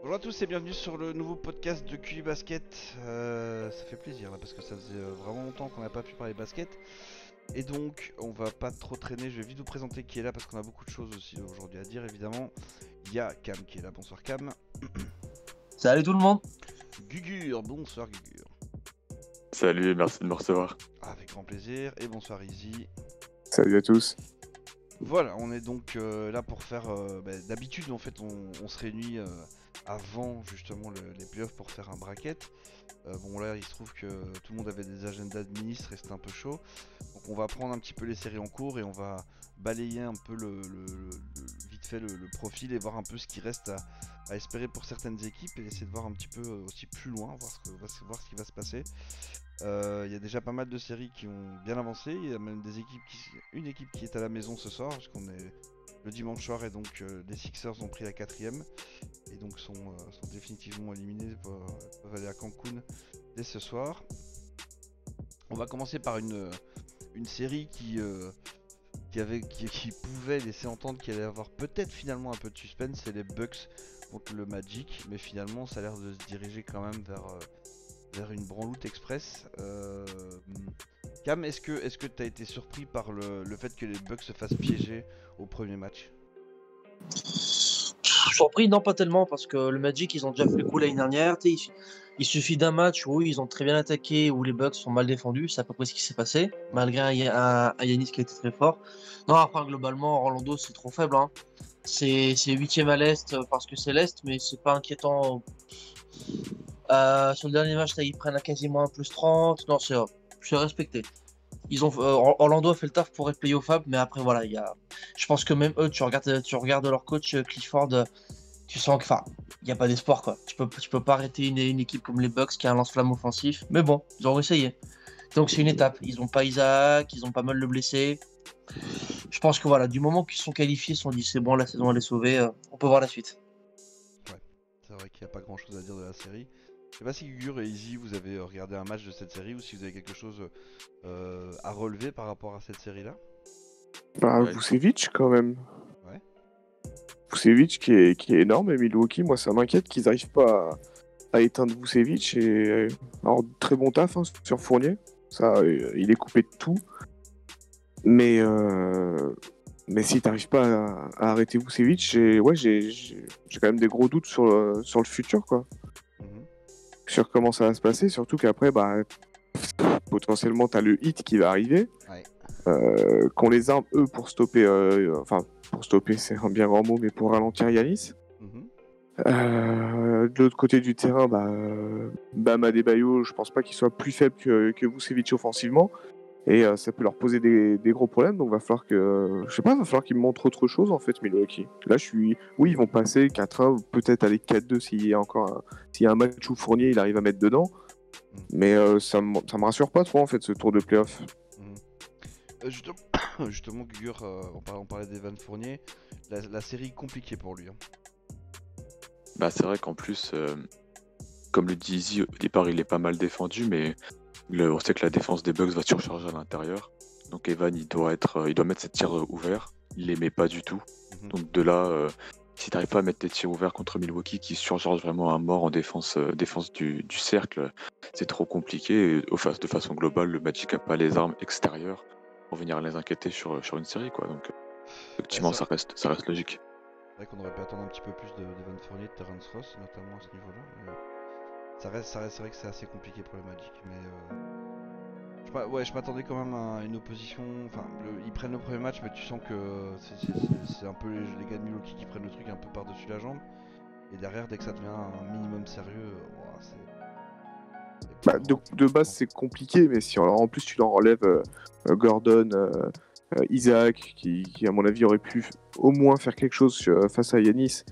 Bonjour à tous et bienvenue sur le nouveau podcast de QI Basket. Ça fait plaisir là parce que ça faisait vraiment longtemps qu'on n'a pas pu parler basket. Et donc on va pas trop traîner, je vais vite vous présenter qui est là parce qu'on a beaucoup de choses aussi aujourd'hui à dire évidemment. Il y a Cam qui est là, bonsoir Cam. Salut tout le monde. Gugur, bonsoir Gugur. Salut, merci de me recevoir. Avec grand plaisir et bonsoir Easy. Salut à tous. Voilà, on est donc là pour faire. D'habitude, en fait, on se réunit avant justement les playoffs pour faire un bracket. Bon, là, il se trouve que tout le monde avait des agendas de ministres et c'était un peu chaud. Donc, on va prendre un petit peu les séries en cours et on va balayer un peu vite fait le profil et voir un peu ce qui reste à espérer pour certaines équipes et essayer de voir un petit peu aussi plus loin, voir ce qui va se passer. Il y a déjà pas mal de séries qui ont bien avancé. Il y a même une équipe qui est à la maison ce soir, parce qu'on est le dimanche soir et donc les Sixers ont pris la quatrième et donc sont définitivement éliminés, peuvent aller à Cancun dès ce soir. On va commencer par une série qui pouvait laisser entendre qu'il allait avoir peut-être finalement un peu de suspense, c'est les Bucks contre le Magic, mais finalement ça a l'air de se diriger quand même vers une branloute express. Cam, est-ce que tu as été surpris par le fait que les Bucks se fassent piéger au premier match? Surpris, non pas tellement, parce que le Magic, ils ont déjà fait le coup l'année dernière. Il suffit d'un match où ils ont très bien attaqué, où les Bucks sont mal défendus. C'est à peu près ce qui s'est passé, malgré un Yanis qui a été très fort. Non, après, globalement, Orlando, c'est trop faible, hein. C'est huitième à l'Est parce que c'est l'Est, mais c'est pas inquiétant. Sur le dernier match, là, ils prennent quasiment un plus 30. Non, c'est respecté. Orlando a fait le taf pour être playoff fab, mais après voilà, je pense que même eux, tu regardes leur coach Clifford, tu sens que, enfin, il n'y a pas d'espoir quoi. Tu peux pas arrêter une équipe comme les Bucks qui a un lance-flamme offensif, mais bon, ils ont essayé. Donc c'est une étape. Ils ont pas Isaac, ils ont pas mal le blessé. Je pense que voilà, du moment qu'ils sont qualifiés, ils se sont dit c'est bon, la saison elle est sauvée, on peut voir la suite. Ouais, c'est vrai qu'il n'y a pas grand chose à dire de la série. Je sais pas si Gugur et Easy vous avez regardé un match de cette série ou si vous avez quelque chose à relever par rapport à cette série là. Bah, Ouais. Vucevic quand même. Ouais. Vucevic qui est énorme, et Milwaukee, moi ça m'inquiète qu'ils n'arrivent pas à éteindre Vucevic. Alors, très bon taf hein, sur Fournier. Ça, il est coupé de tout. Mais, mais si t'arrives pas à arrêter Vucevic, j'ai quand même des gros doutes sur le futur, quoi. Mhm. Sur comment ça va se passer. Surtout qu'après, bah, potentiellement, t'as le hit qui va arriver. Ouais. Qu'on les arme eux pour stopper, enfin pour stopper c'est un bien grand mot, mais pour ralentir Yanis. Mhm. De l'autre côté du terrain, Bam Adebayo, je pense pas qu'il soit plus faible que Vucevic offensivement, et ça peut leur poser des gros problèmes. Donc va falloir je sais pas, va falloir qu'ils montrent autre chose en fait, Milwaukee. Là oui, ils vont passer 4-1, peut-être aller 4-2 s'il y a un match où Fournier il arrive à mettre dedans, mais ça me rassure pas trop en fait ce tour de playoff. Mhm. Justement, justement Gugur, on parlait d'Evan Fournier, la série compliquée pour lui. Hein. Bah, c'est vrai qu'en plus, comme le dit Izzy, au départ il est pas mal défendu, mais on sait que la défense des Bucks va surcharger à l'intérieur. Donc Evan il doit mettre ses tirs ouverts. Il les met pas du tout. Mhm. Donc de là, si t'arrives pas à mettre tes tirs ouverts contre Milwaukee qui surcharge vraiment à mort en défense du cercle, c'est trop compliqué. Et de façon globale, le Magic a pas les armes extérieures pour venir les inquiéter sur une série, quoi. Donc effectivement, ça- ça reste logique. C'est vrai qu'on aurait pu attendre un petit peu plus d'Evan Fournier, de Terrence Ross, notamment à ce niveau-là. Mais c'est vrai que c'est assez compliqué pour le Magic. Mais je m'attendais quand même à une opposition. Enfin, ils prennent le premier match, mais tu sens que c'est un peu les gars de Milwaukee qui prennent le truc un peu par-dessus la jambe. Et derrière, dès que ça devient un minimum sérieux, ouah, c'est plus Bah, grand. de base, c'est compliqué, mais si en plus tu leur enlèves Gordon, Isaac, qui, à mon avis aurait pu au moins faire quelque chose face à Yanis,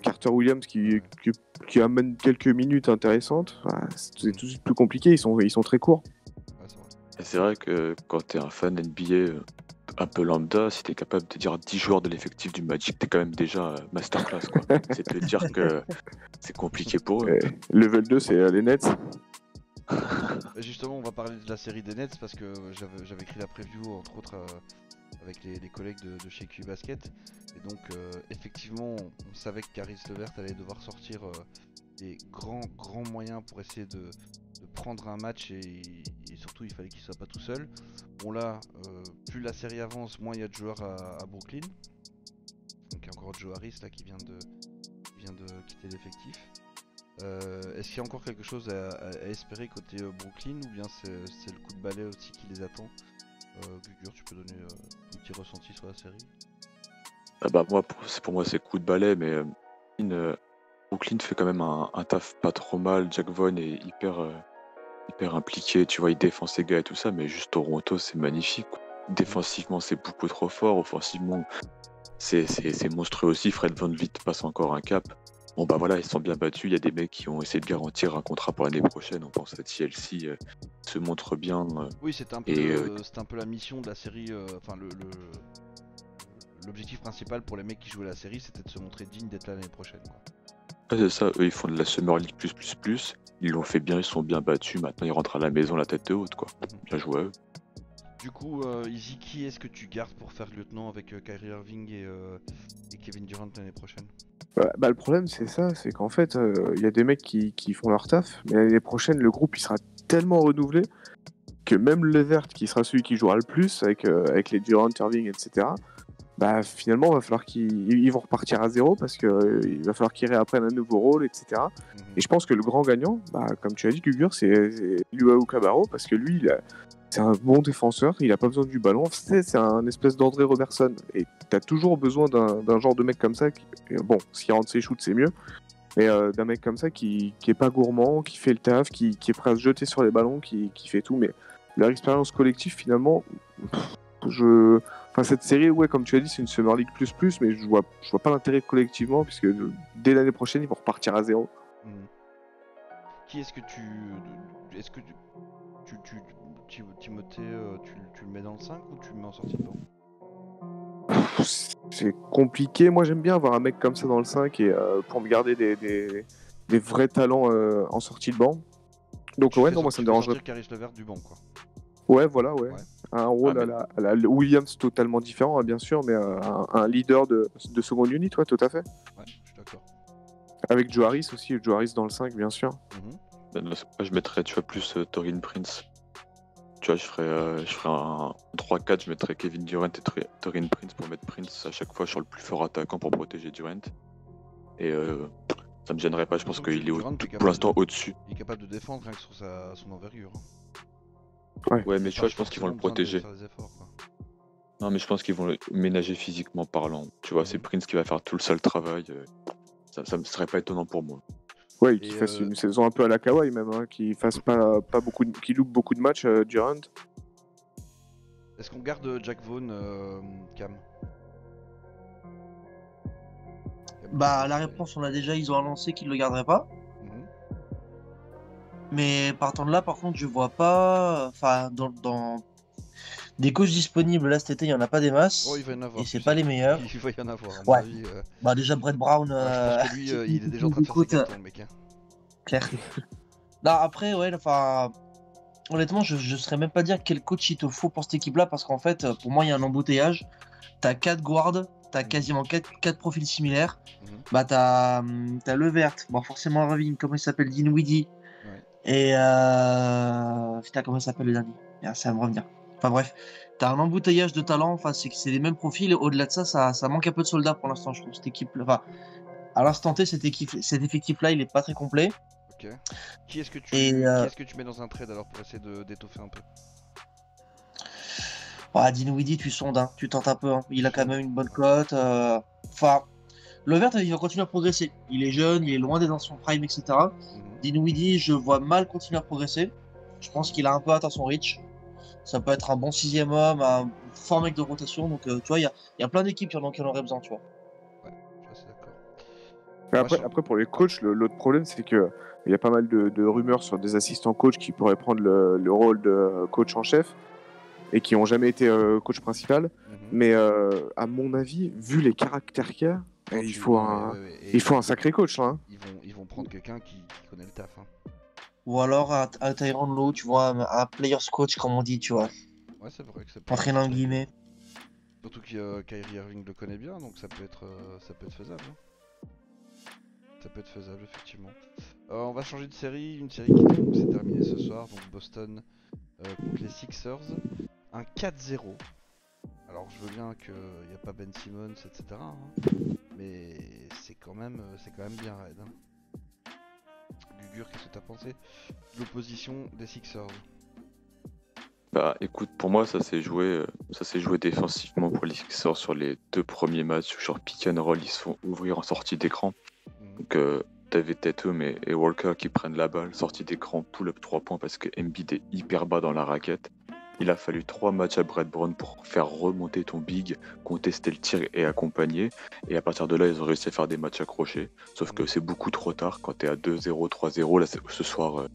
Carter Williams qui amène quelques minutes intéressantes, c'est tout de suite plus compliqué, ils sont très courts. Ouais, c'est vrai. Et c'est vrai que quand t'es un fan NBA un peu lambda, si t'es capable de dire 10 joueurs de l'effectif du Magic, t'es quand même déjà masterclass, quoi. C'est te dire que c'est compliqué pour eux. Level 2, c'est les Nets. Justement, on va parler de la série des Nets parce que j'avais écrit la preview entre autres avec les collègues de chez Q Basket. Et donc effectivement on savait que Caris Levert allait devoir sortir des grands moyens pour essayer de prendre un match et surtout il fallait qu'il soit pas tout seul. Bon là, plus la série avance, moins il y a de joueurs à Brooklyn. Donc il y a encore Joe Harris là qui vient de quitter l'effectif. Est-ce qu'il y a encore quelque chose à espérer côté Brooklyn ou bien c'est le coup de balai aussi qui les attend? Gugur, tu peux donner ton petit ressenti sur la série? Ah bah pour moi c'est coup de balai, mais Brooklyn fait quand même un taf pas trop mal. Jack Vaughn est hyper impliqué, tu vois, il défend ses gars et tout ça, mais juste Toronto c'est magnifique, quoi. Défensivement c'est beaucoup trop fort, offensivement c'est monstrueux aussi. Fred VanVleet passe encore un cap. Bon bah voilà, ils sont bien battus, il y a des mecs qui ont essayé de garantir un contrat pour l'année prochaine, on pense à TLC, se montre bien. Oui, c'était un peu, Et c'était un peu la mission de la série, enfin l'objectif principal pour les mecs qui jouaient la série, c'était de se montrer digne d'être là l'année prochaine, quoi. ouais, c'est ça, eux ils font de la Summer League plus, ils l'ont fait bien, ils sont bien battus, maintenant ils rentrent à la maison la tête haute, quoi. Bien joué à eux. Du coup, Izzy, qui est-ce que tu gardes pour faire lieutenant avec Kyrie Irving et Kevin Durant l'année prochaine? Bah, le problème, c'est ça, c'est qu'en fait, il y a des mecs qui font leur taf, mais l'année prochaine, le groupe il sera tellement renouvelé que même Levert, qui sera celui qui jouera le plus avec les Durant, Irving, etc., bah finalement, il va falloir qu'ils vont repartir à zéro parce que il va falloir qu'ils réapprennent un nouveau rôle, etc. Et je pense que le grand gagnant, bah, comme tu as dit, Gugur, c'est Luau Cabarro parce que lui, c'est un bon défenseur, il a pas besoin du ballon. C'est un espèce d'André Robertson. Et tu as toujours besoin d'un genre de mec comme ça. Bon, s'il rentre ses shoots, c'est mieux. Mais d'un mec comme ça qui est pas gourmand, qui fait le taf, qui est prêt à se jeter sur les ballons, qui fait tout. Mais leur expérience collective, finalement, Enfin, cette série, ouais, comme tu as dit, c'est une Summer League plus, mais je vois pas l'intérêt collectivement, puisque dès l'année prochaine, ils vont repartir à zéro. Qui est-ce que est-ce que Timothée, tu le mets dans le 5 ou tu le mets en sortie de banc? C'est compliqué. Moi, j'aime bien avoir un mec comme ça dans le 5 et pour me garder des vrais talents en sortie de banc. Donc, ouais, non, moi, ça me dérangerait. Tu Caris Levert du banc, quoi. Ouais, voilà, ouais. Un rôle mais... à la Williams totalement différent, hein, bien sûr, mais un leader de seconde unit, ouais, tout à fait. Ouais, je suis d'accord. Avec Joe Harris aussi, Joe Harris dans le 5, bien sûr. Moi, je mettrais, tu vois, plus Taurean Prince. Tu vois, je ferais un 3-4, je mettrais Kevin Durant et Taurean Prince pour mettre Prince à chaque fois sur le plus fort attaquant pour protéger Durant. Et ça me gênerait pas, je pense qu'il est pour l'instant au-dessus. Il est capable de défendre rien que sur son envergure. Ouais, mais tu vois, je pense qu'ils vont le protéger. Non, mais je pense qu'ils vont le ménager physiquement parlant. Tu vois, c'est Prince qui va faire tout le sale travail. Ça me serait pas étonnant pour moi. Ouais, qu'il fasse une saison un peu à la Kawhi même, hein, qu'il fasse pas beaucoup, qu'il loupe beaucoup de matchs Durant. Est-ce qu'on garde Jack Vaughn, Cam? Bah la réponse on l'a déjà, ils ont annoncé qu'ils le garderaient pas. Mais partant de là, par contre, je vois pas. Enfin, dans des coachs disponibles là cet été, il y en a pas des masses. Oh, il va y en avoir. Et c'est pas les meilleurs. Il va y en avoir, à mon Ouais. avis. Bah déjà Brett Brown. Je pense que lui, il est déjà en train de faire ses cartons, le mec. Claire. Non, après, ouais, enfin. Honnêtement, je saurais même pas dire quel coach il te faut pour cette équipe-là, parce qu'en fait, pour moi, il y a un embouteillage. T'as 4 guards, t'as quasiment 4 profils similaires. Bah, t'as Levert, bon, forcément Irving, comment il s'appelle, Dinwiddie. Et putain, comment il s'appelle le dernier? Ça va me revenir. Enfin bref, t'as un embouteillage de talent, enfin, c'est les mêmes profils, et au-delà de ça, ça manque un peu de soldats pour l'instant, je trouve, cette équipe. Enfin, à l'instant T, cet effectif-là, il est pas très complet. Ok. Qui est-ce que tu mets dans un trade alors pour essayer d'étoffer un peu? Dinwiddie, tu sondes, hein. Tu tentes un peu, hein. Il a quand même une bonne cote. Enfin, Levert, il va continuer à progresser. Il est jeune, il est loin d'être dans son prime, etc. Dinwiddie, je vois mal continuer à progresser. Je pense qu'il a un peu atteint son reach. Ça peut être un bon 6ème homme, un fort mec de rotation. Donc, tu vois, il y a plein d'équipes qui en auraient besoin, tu vois. Ouais, je suis d'accord. Après, pour les coachs, l'autre problème, c'est qu'il y a pas mal de rumeurs sur des assistants coachs qui pourraient prendre le rôle de coach en chef et qui n'ont jamais été coach principal. Mais à mon avis, vu les caractères qu'il y a, il faut un sacré coach. Là, hein. Ils vont prendre quelqu'un qui connaît le taf. Hein. Ou alors un Tyronn Lue, tu vois, un player's coach, comme on dit, tu vois. Ouais, c'est vrai que c'est pas. Entre guillemets. Surtout que Kyrie Irving le connaît bien, donc ça peut être faisable. Hein. Ça peut être faisable, effectivement. On va changer de série, une série qui donc, s'est terminée ce soir, donc Boston contre les Sixers. Un 4-0. Alors je veux bien qu'il n'y a pas Ben Simmons, etc. hein, mais c'est quand même bien raide. Hein. Gugur, qu'est-ce que t'as pensé de l'opposition des Sixers? Bah écoute, pour moi ça s'est joué défensivement pour les Sixers sur les 2 premiers matchs où sur pick and roll ils se font ouvrir en sortie d'écran. Donc t'avais Tatum et Walker qui prennent la balle, sortie d'écran, pull-up 3 points parce que Embiid est hyper bas dans la raquette. Il a fallu 3 matchs à Brett Brown pour faire remonter ton big, contester le tir et accompagner. Et à partir de là, ils ont réussi à faire des matchs accrochés. Sauf que c'est beaucoup trop tard quand t'es à 2-0, 3-0. Là, ce soir,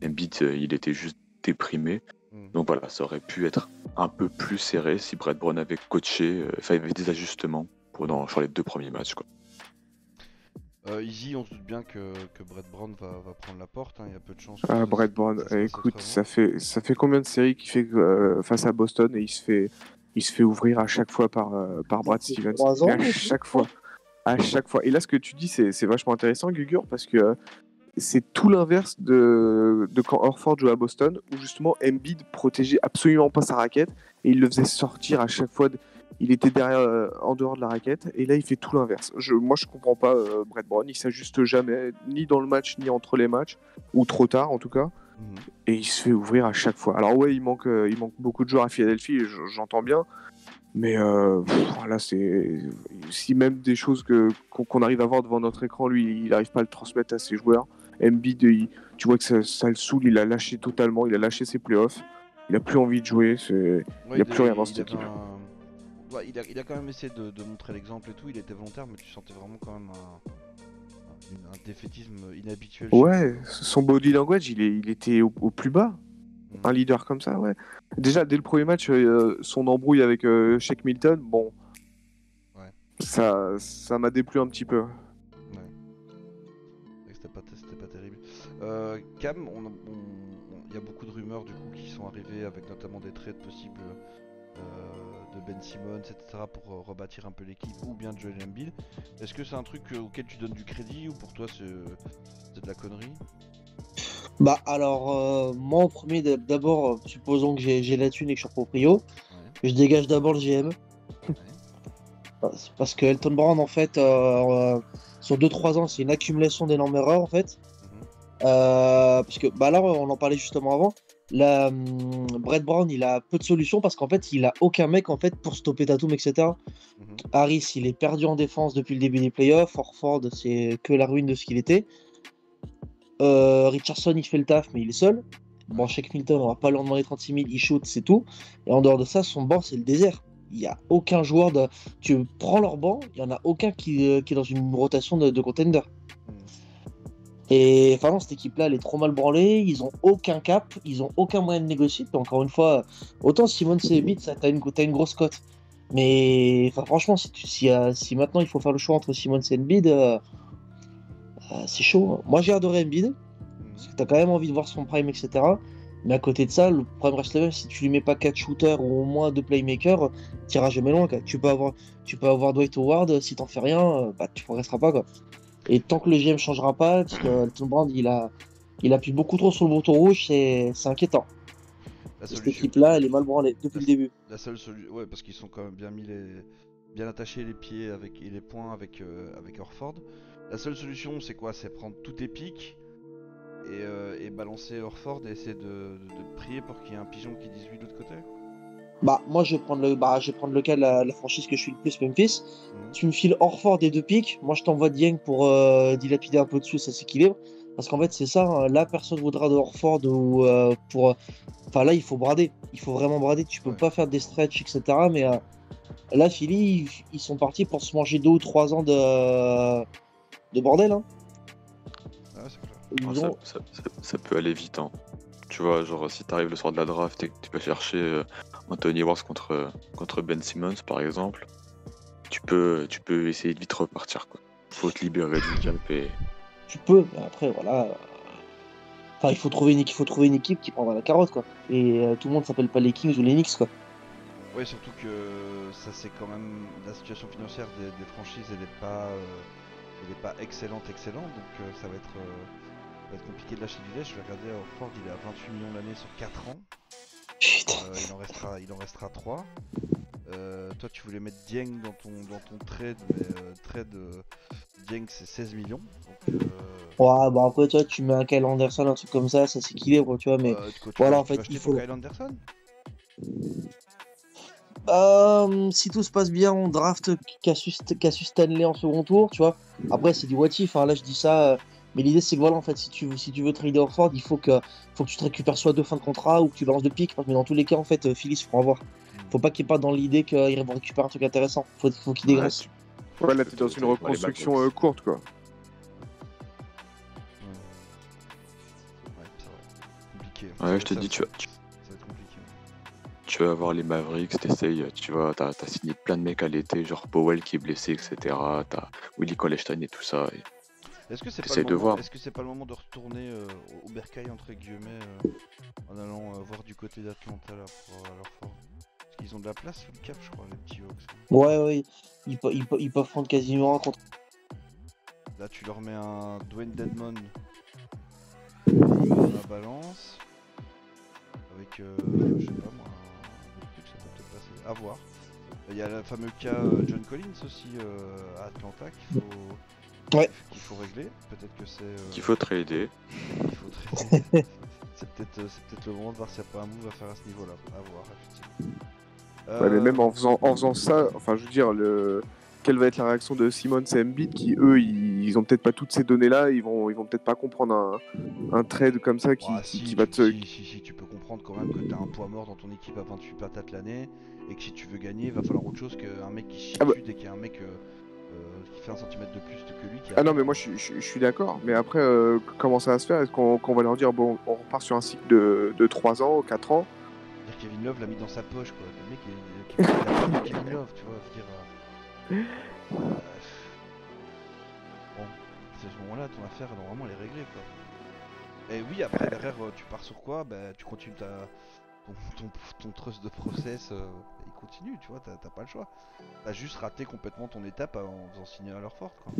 Embiid, il était juste déprimé. Donc voilà, ça aurait pu être un peu plus serré si Brett Brown avait coaché. Enfin, il y avait des ajustements sur les 2 premiers matchs, quoi. Easy, on se doute bien que Brett Brown va prendre la porte, hein. Il y a peu de chances. Ah, Brett Brown, écoute, ça fait combien de séries qu'il fait face à Boston et il se fait ouvrir à chaque fois par Brad Stevens. 3 ans, Et à chaque fois. Et là, ce que tu dis, c'est vachement intéressant, Gugur, parce que c'est tout l'inverse de quand Horford jouait à Boston, où justement Embiid protégeait absolument pas sa raquette et il le faisait sortir à chaque fois. Il était derrière, en dehors de la raquette, et là il fait tout l'inverse. Moi je comprends pas Brett Brown, il s'ajuste jamais, ni dans le match, ni entre les matchs, ou trop tard en tout cas, et il se fait ouvrir à chaque fois. Alors ouais, il manque beaucoup de joueurs à Philadelphie, j'entends bien, mais là c'est. Si même des choses qu'on arrive à voir devant notre écran, lui il n'arrive pas à le transmettre à ses joueurs. Embiid, tu vois que ça le saoule, il a lâché totalement, il a lâché ses playoffs, il a plus envie de jouer, il n'y a plus rien dans cette équipe. Ouais, il a quand même essayé de montrer l'exemple et tout, il était volontaire, mais tu sentais vraiment quand même un défaitisme inhabituel. Ouais, son body language, il était au plus bas. Un leader comme ça, ouais. Déjà, dès le premier match, son embrouille avec Shake Milton, bon, ouais. ça m'a déplu un petit peu. Ouais. C'était pas terrible. Cam, il y a beaucoup de rumeurs du coup qui sont arrivées avec notamment des trades possibles de Ben Simmons, etc. pour rebâtir un peu l'équipe, ou bien de Joel Embiid. Est-ce que c'est un truc auquel tu donnes du crédit, ou pour toi c'est de la connerie? Bah alors, moi en premier, d'abord, supposons que j'ai la thune et que je suis proprio, je dégage d'abord le GM. Parce que Elton Brand, en fait, sur 2-3 ans, c'est une accumulation d'énormes erreurs, en fait. Parce que, bah là, on en parlait justement avant. Brett Brown, il a peu de solutions parce qu'en fait, il a aucun mec en fait pour stopper Tatum, etc. Harris, il est perdu en défense depuis le début des playoffs. Horford, c'est que la ruine de ce qu'il était. Richardson, il fait le taf, mais il est seul. Bon, Shake Milton, on va pas lui en demander 36 000, il shoot, c'est tout. Et en dehors de ça, son banc, c'est le désert. Il n'y a aucun joueur de. Tu prends leur banc, il n'y en a aucun qui est dans une rotation de contender. Et enfin, non, cette équipe-là, elle est trop mal branlée. Ils ont aucun cap, ils ont aucun moyen de négocier. Puis encore une fois, autant Simmons et Embiid, t'as une grosse cote. Mais enfin, franchement, si maintenant il faut faire le choix entre Simmons et Embiid, c'est chaud. Hein. Moi, j'ai adoré Embiid, parce que t'as quand même envie de voir son prime, etc. Mais à côté de ça, le problème reste le même. Si tu lui mets pas 4 shooters ou au moins 2 playmakers, t'iras jamais loin. Quoi. Tu peux avoir Dwight Howard, si t'en fais rien, tu progresseras pas. Quoi. Et tant que le GM changera pas, parce que Elton Brand il appuie beaucoup trop sur le bouton rouge, c'est inquiétant. Cette équipe-là, elle est mal branlée depuis le début. La seule solution, ouais, parce qu'ils sont quand même bien attachés les pieds et les poings avec Horford. La seule solution, c'est quoi? C'est prendre tous tes pics et balancer Horford et essayer de prier pour qu'il y ait un pigeon qui dise oui de l'autre côté. Moi, je vais prendre le cas de la franchise que je suis le plus, Memphis. Tu me files Horford et 2 pics. Moi, je t'envoie Dieng pour dilapider un peu dessus, ça s'équilibre. Parce qu'en fait, c'est ça. Hein, là, personne voudra de Horford ou pour. Enfin, là, il faut brader. Il faut vraiment brader. Tu peux pas faire des stretch, etc. Mais là, Philly, ils sont partis pour se manger 2 ou 3 ans de bordel. Hein. Ah, c'est clair. Ça peut aller vite. Hein. Tu vois, genre, si t'arrives le soir de la draft et que tu peux chercher Anthony Edwards contre Ben Simmons, par exemple, tu peux essayer de vite repartir, quoi. Faut te libérer du cap et... Tu peux, mais après, voilà... Enfin, il faut trouver une équipe qui prendra la carotte, quoi. Et tout le monde s'appelle pas les Kings ou les Knicks, quoi. Ouais, surtout que ça c'est quand même la situation financière des franchises, elle est pas excellente, donc ça va être compliqué de lâcher du lait. Je vais regarder Horford, il est à 28 millions l'année sur 4 ans. Putain. Il en restera 3. Toi tu voulais mettre Dieng dans ton trade, mais Dieng c'est 16 millions. Donc Ouais, bah après, tu vois, tu mets un Kyle Anderson, un truc comme ça s'équilibre, tu vois, mais quoi, voilà, en tu vas fait, acheter il pour faut. Kyle Anderson? Si tout se passe bien, on draft Cassius Stanley en second tour, tu vois. Après, c'est du what if, hein. Là, je dis ça, mais l'idée, c'est que voilà, en fait, si tu veux trader Horford, faut que tu te récupères soit deux fins de contrat ou que tu balances de pique, mais dans tous les cas, en fait, Philly se feront avoir. Faut pas qu'il parte dans l'idée qu'ils vont récupérer un truc intéressant. Faut qu'il Ouais, dégraisse. Ouais, là, tu t'es peux dans une t'aller voir les reconstruction Blackhawks. courte, quoi. Ouais, ça va. Compliqué. Ouais, je te dis, Ça va être compliqué. tu vas voir les Mavericks, t'essayes, tu vois, t'as signé plein de mecs à l'été, genre Powell qui est blessé, etc. T'as Willy Cauley-Stein et tout ça. Et Est-ce que c'est pas t'essayes le de moment, voir. est-ce que c'est pas le moment de retourner au bercail entre guillemets en allant voir du côté d'Atlanta là pour leur fort? Parce qu'ils ont de la place sous le cap, je crois, les petits Hawks. Ouais, ouais, ils peuvent prendre quasiment un contre. Là, tu leur mets un Dwayne Dedmon dans la balance avec, je sais pas moi, un autre truc, ça peut peut-être passer. À voir. Il y a le fameux cas John Collins aussi à Atlanta Ouais. qu'il faut régler. Peut-être que c'est Qu'il faut trader. qu'il faut traiter. C'est peut-être le moment de voir s'il n'y a pas un move à faire à ce niveau-là. À voir, effectivement. Ouais, mais même en faisant ça, enfin, je veux dire, quelle va être la réaction de Simmons et Embiid qui, eux, ils ont peut-être pas toutes ces données-là, ils vont peut-être pas comprendre un trade comme ça qui va te. Si, tu peux comprendre quand même que tu as un poids mort dans ton équipe à 28 patates l'année et que si tu veux gagner, il va falloir autre chose qu'un mec qui chie Ah bah- dessus dès qu'il y a un mec qui fait un centimètre de plus que lui qui Ah non, arrive, mais moi quoi. je suis d'accord. Mais après, comment ça va se faire? Est-ce qu'on va leur dire, bon, on repart sur un cycle de 3 ans, 4 ans? Dire Kevin Love l'a mis dans sa poche, quoi. Le mec, il a perdu Kevin Love, tu vois. Je veux dire, bon, à ce moment-là, ton affaire, normalement, elle est réglée, quoi. Et oui, après, derrière, tu pars sur quoi? Bah, tu continues ton trust de process, il continue, tu vois, t'as pas le choix. T'as juste raté complètement ton étape en faisant signer à leur forte, quoi.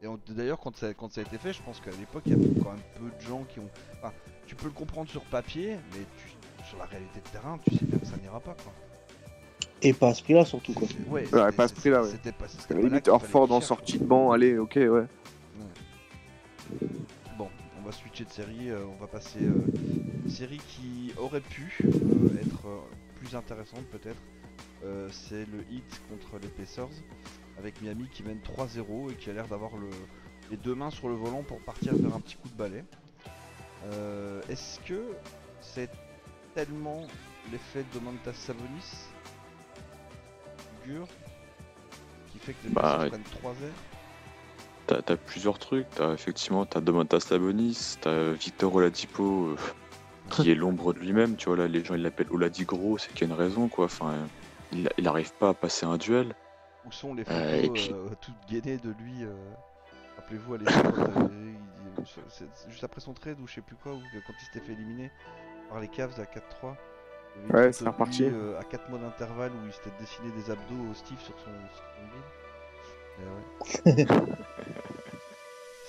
Et d'ailleurs, quand ça a été fait, je pense qu'à l'époque, il y avait quand même peu de gens qui ont. Enfin, tu peux le comprendre sur papier, mais sur la réalité de terrain, tu sais bien que ça n'ira pas, quoi. Et pas à ce prix-là, surtout, quoi. Ouais, Ouais, pas à ce prix-là, ouais. C'était pas, Parce c'était qu'à la pas là limite, qu'il fallait Horford qu'il en cherche, sortie quoi. de banc, allez, ok, ouais. Ouais. Bon, on va switcher de série, on va passer une série qui aurait pu être plus intéressante peut-être. C'est le Heat contre les Pacers avec Miami qui mène 3-0 et qui a l'air d'avoir les deux mains sur le volant pour partir vers un petit coup de balai. Est-ce que c'est tellement l'effet de Domantas Sabonis qui fait que les Pacers prennent 3-0? T'as plusieurs trucs. T'as Domantas Sabonis, t'as Victor Oladipo qui est l'ombre de lui-même. Tu vois, là, les gens ils l'appellent Oladigro, c'est qu'il y a une raison, quoi. Enfin, il arrive pas à passer un duel. Où sont les Et photos puis, toutes gainées de lui rappelez-vous à l'époque, quand, c'est juste après son trade ou je sais plus quoi, ou quand il s'était fait éliminer par les Cavs à 4-3. Il y avait une Ouais, photo c'est de reparti. lui à 4 mois d'intervalle où il s'était dessiné des abdos au Steve sur son bide. Ouais.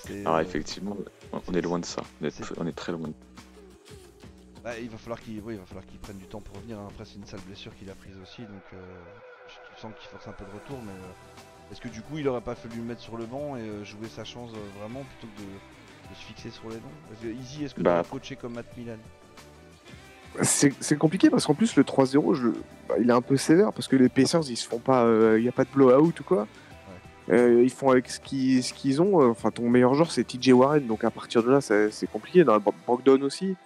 C'est, alors effectivement, on est loin de ça. c'est- On est très loin. bah, il va falloir qu'il prenne du temps pour revenir, hein. Après, c'est une sale blessure qu'il a prise aussi, donc je sens qu'il force un peu de retour. Mais est-ce que du coup, il aurait pas fallu le mettre sur le banc et jouer sa chance vraiment plutôt que de se fixer sur les dents? Parce que Easy, est-ce que tu Bah, as coaché comme Matt Milan? C'est compliqué parce qu'en plus, le 3-0, il est un peu sévère parce que les Pacers, ils se font pas. Il n'y a pas de blowout ou quoi. Ils font avec ce qu'ils ont. Enfin, ton meilleur joueur, c'est TJ Warren, donc à partir de là, c'est compliqué. Dans Brogdon aussi.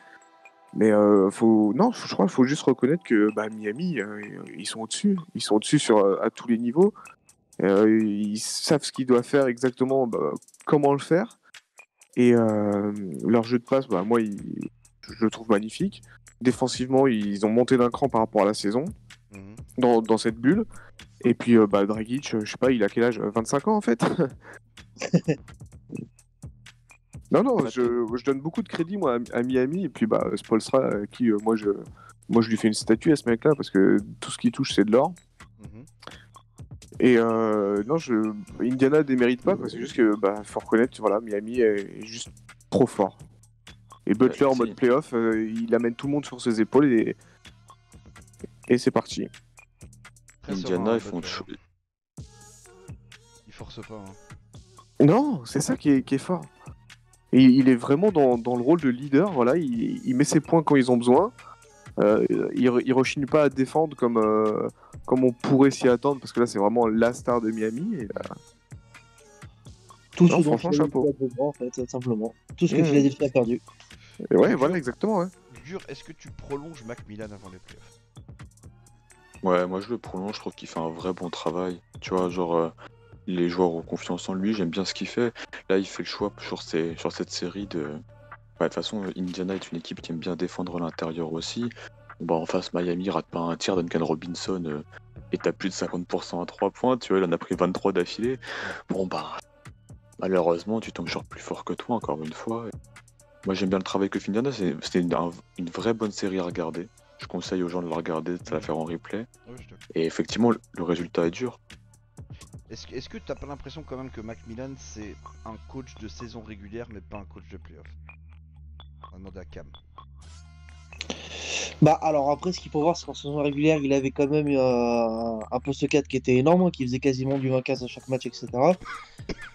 Mais je crois qu'il faut juste reconnaître que Miami, ils sont au-dessus. Ils sont au-dessus à tous les niveaux. Ils savent ce qu'ils doivent faire exactement, comment le faire. Et leur jeu de passe, moi, je le trouve magnifique. Défensivement, ils ont monté d'un cran par rapport à la saison, dans cette bulle. Et puis, Dragic, je sais pas, il a quel âge? 25 ans en fait? Non, je donne beaucoup de crédit moi à Miami. Et puis, Spoelstra, qui moi Moi, je lui fais une statue à ce mec-là parce que tout ce qu'il touche, c'est de l'or. Mhm. Et non, Indiana ne démérite pas, quoi. C'est juste que, faut reconnaître, voilà, Miami est juste trop fort. Et Butler en mode Si. playoff, il amène tout le monde sur ses épaules et c'est parti. Très Indiana, serein, ils font Butler. Il force pas. Hein. Non, c'est ça qui est fort. Et il est vraiment dans le rôle de leader, voilà, il met ses points quand ils ont besoin. Il rechigne pas à défendre comme on pourrait s'y attendre, parce que là, c'est vraiment la star de Miami. Et, Tout non, ce dont franchement, Philadelphie chapeau. a besoin, en fait, simplement. Tout ce que Mmh. Philadelphie a perdu. Et ouais, Donc, voilà, dur. exactement. Ouais. Dur, est-ce que tu prolonges Macmillan avant les playoffs? Ouais, moi je le prolonge, je trouve qu'il fait un vrai bon travail. Tu vois, genre, les joueurs ont confiance en lui, j'aime bien ce qu'il fait. Là, il fait le choix sur cette série de. De toute façon, Indiana est une équipe qui aime bien défendre à l'intérieur aussi. Bon, en face, Miami rate pas un tir. Duncan Robinson est à plus de 50% à 3 points. Tu vois, il en a pris 23 d'affilée. Bon, malheureusement, tu tombes sur plus fort que toi, encore une fois. Moi, j'aime bien le travail que fait Indiana. C'était une vraie bonne série à regarder. Je conseille aux gens de la regarder, de la faire en replay. Ouais, je te- Et effectivement, le résultat est dur. Est-ce que t'as pas l'impression quand même que Macmillan c'est un coach de saison régulière mais pas un coach de playoff? On va demander à Cam. Bah alors après, ce qu'il faut voir, c'est qu'en saison régulière, il avait quand même un poste 4 qui était énorme, hein, qui faisait quasiment du 20-15 à chaque match, etc.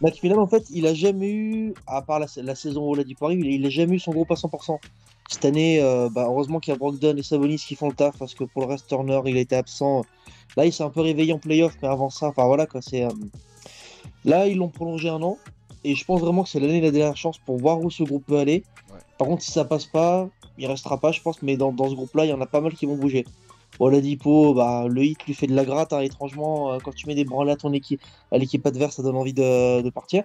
Macmillan, en fait, il a jamais eu, à part la saison où Oladipo arrive, il a jamais eu son groupe à 100%. Cette année, heureusement qu'il y a Brogdon et Sabonis qui font le taf, parce que pour le reste, Turner, il a été absent. Là, il s'est un peu réveillé en playoff, mais avant ça, enfin voilà quoi, Là, ils l'ont prolongé 1 an, et je pense vraiment que c'est l'année de la dernière chance pour voir où ce groupe peut aller. Ouais. Par contre, si ça passe pas, il restera pas, je pense, mais dans ce groupe-là, il y en a pas mal qui vont bouger. Oladipo, le hit lui fait de la gratte, hein, étrangement, quand tu mets des branlées à ton équipe, à l'équipe adverse, ça donne envie de partir.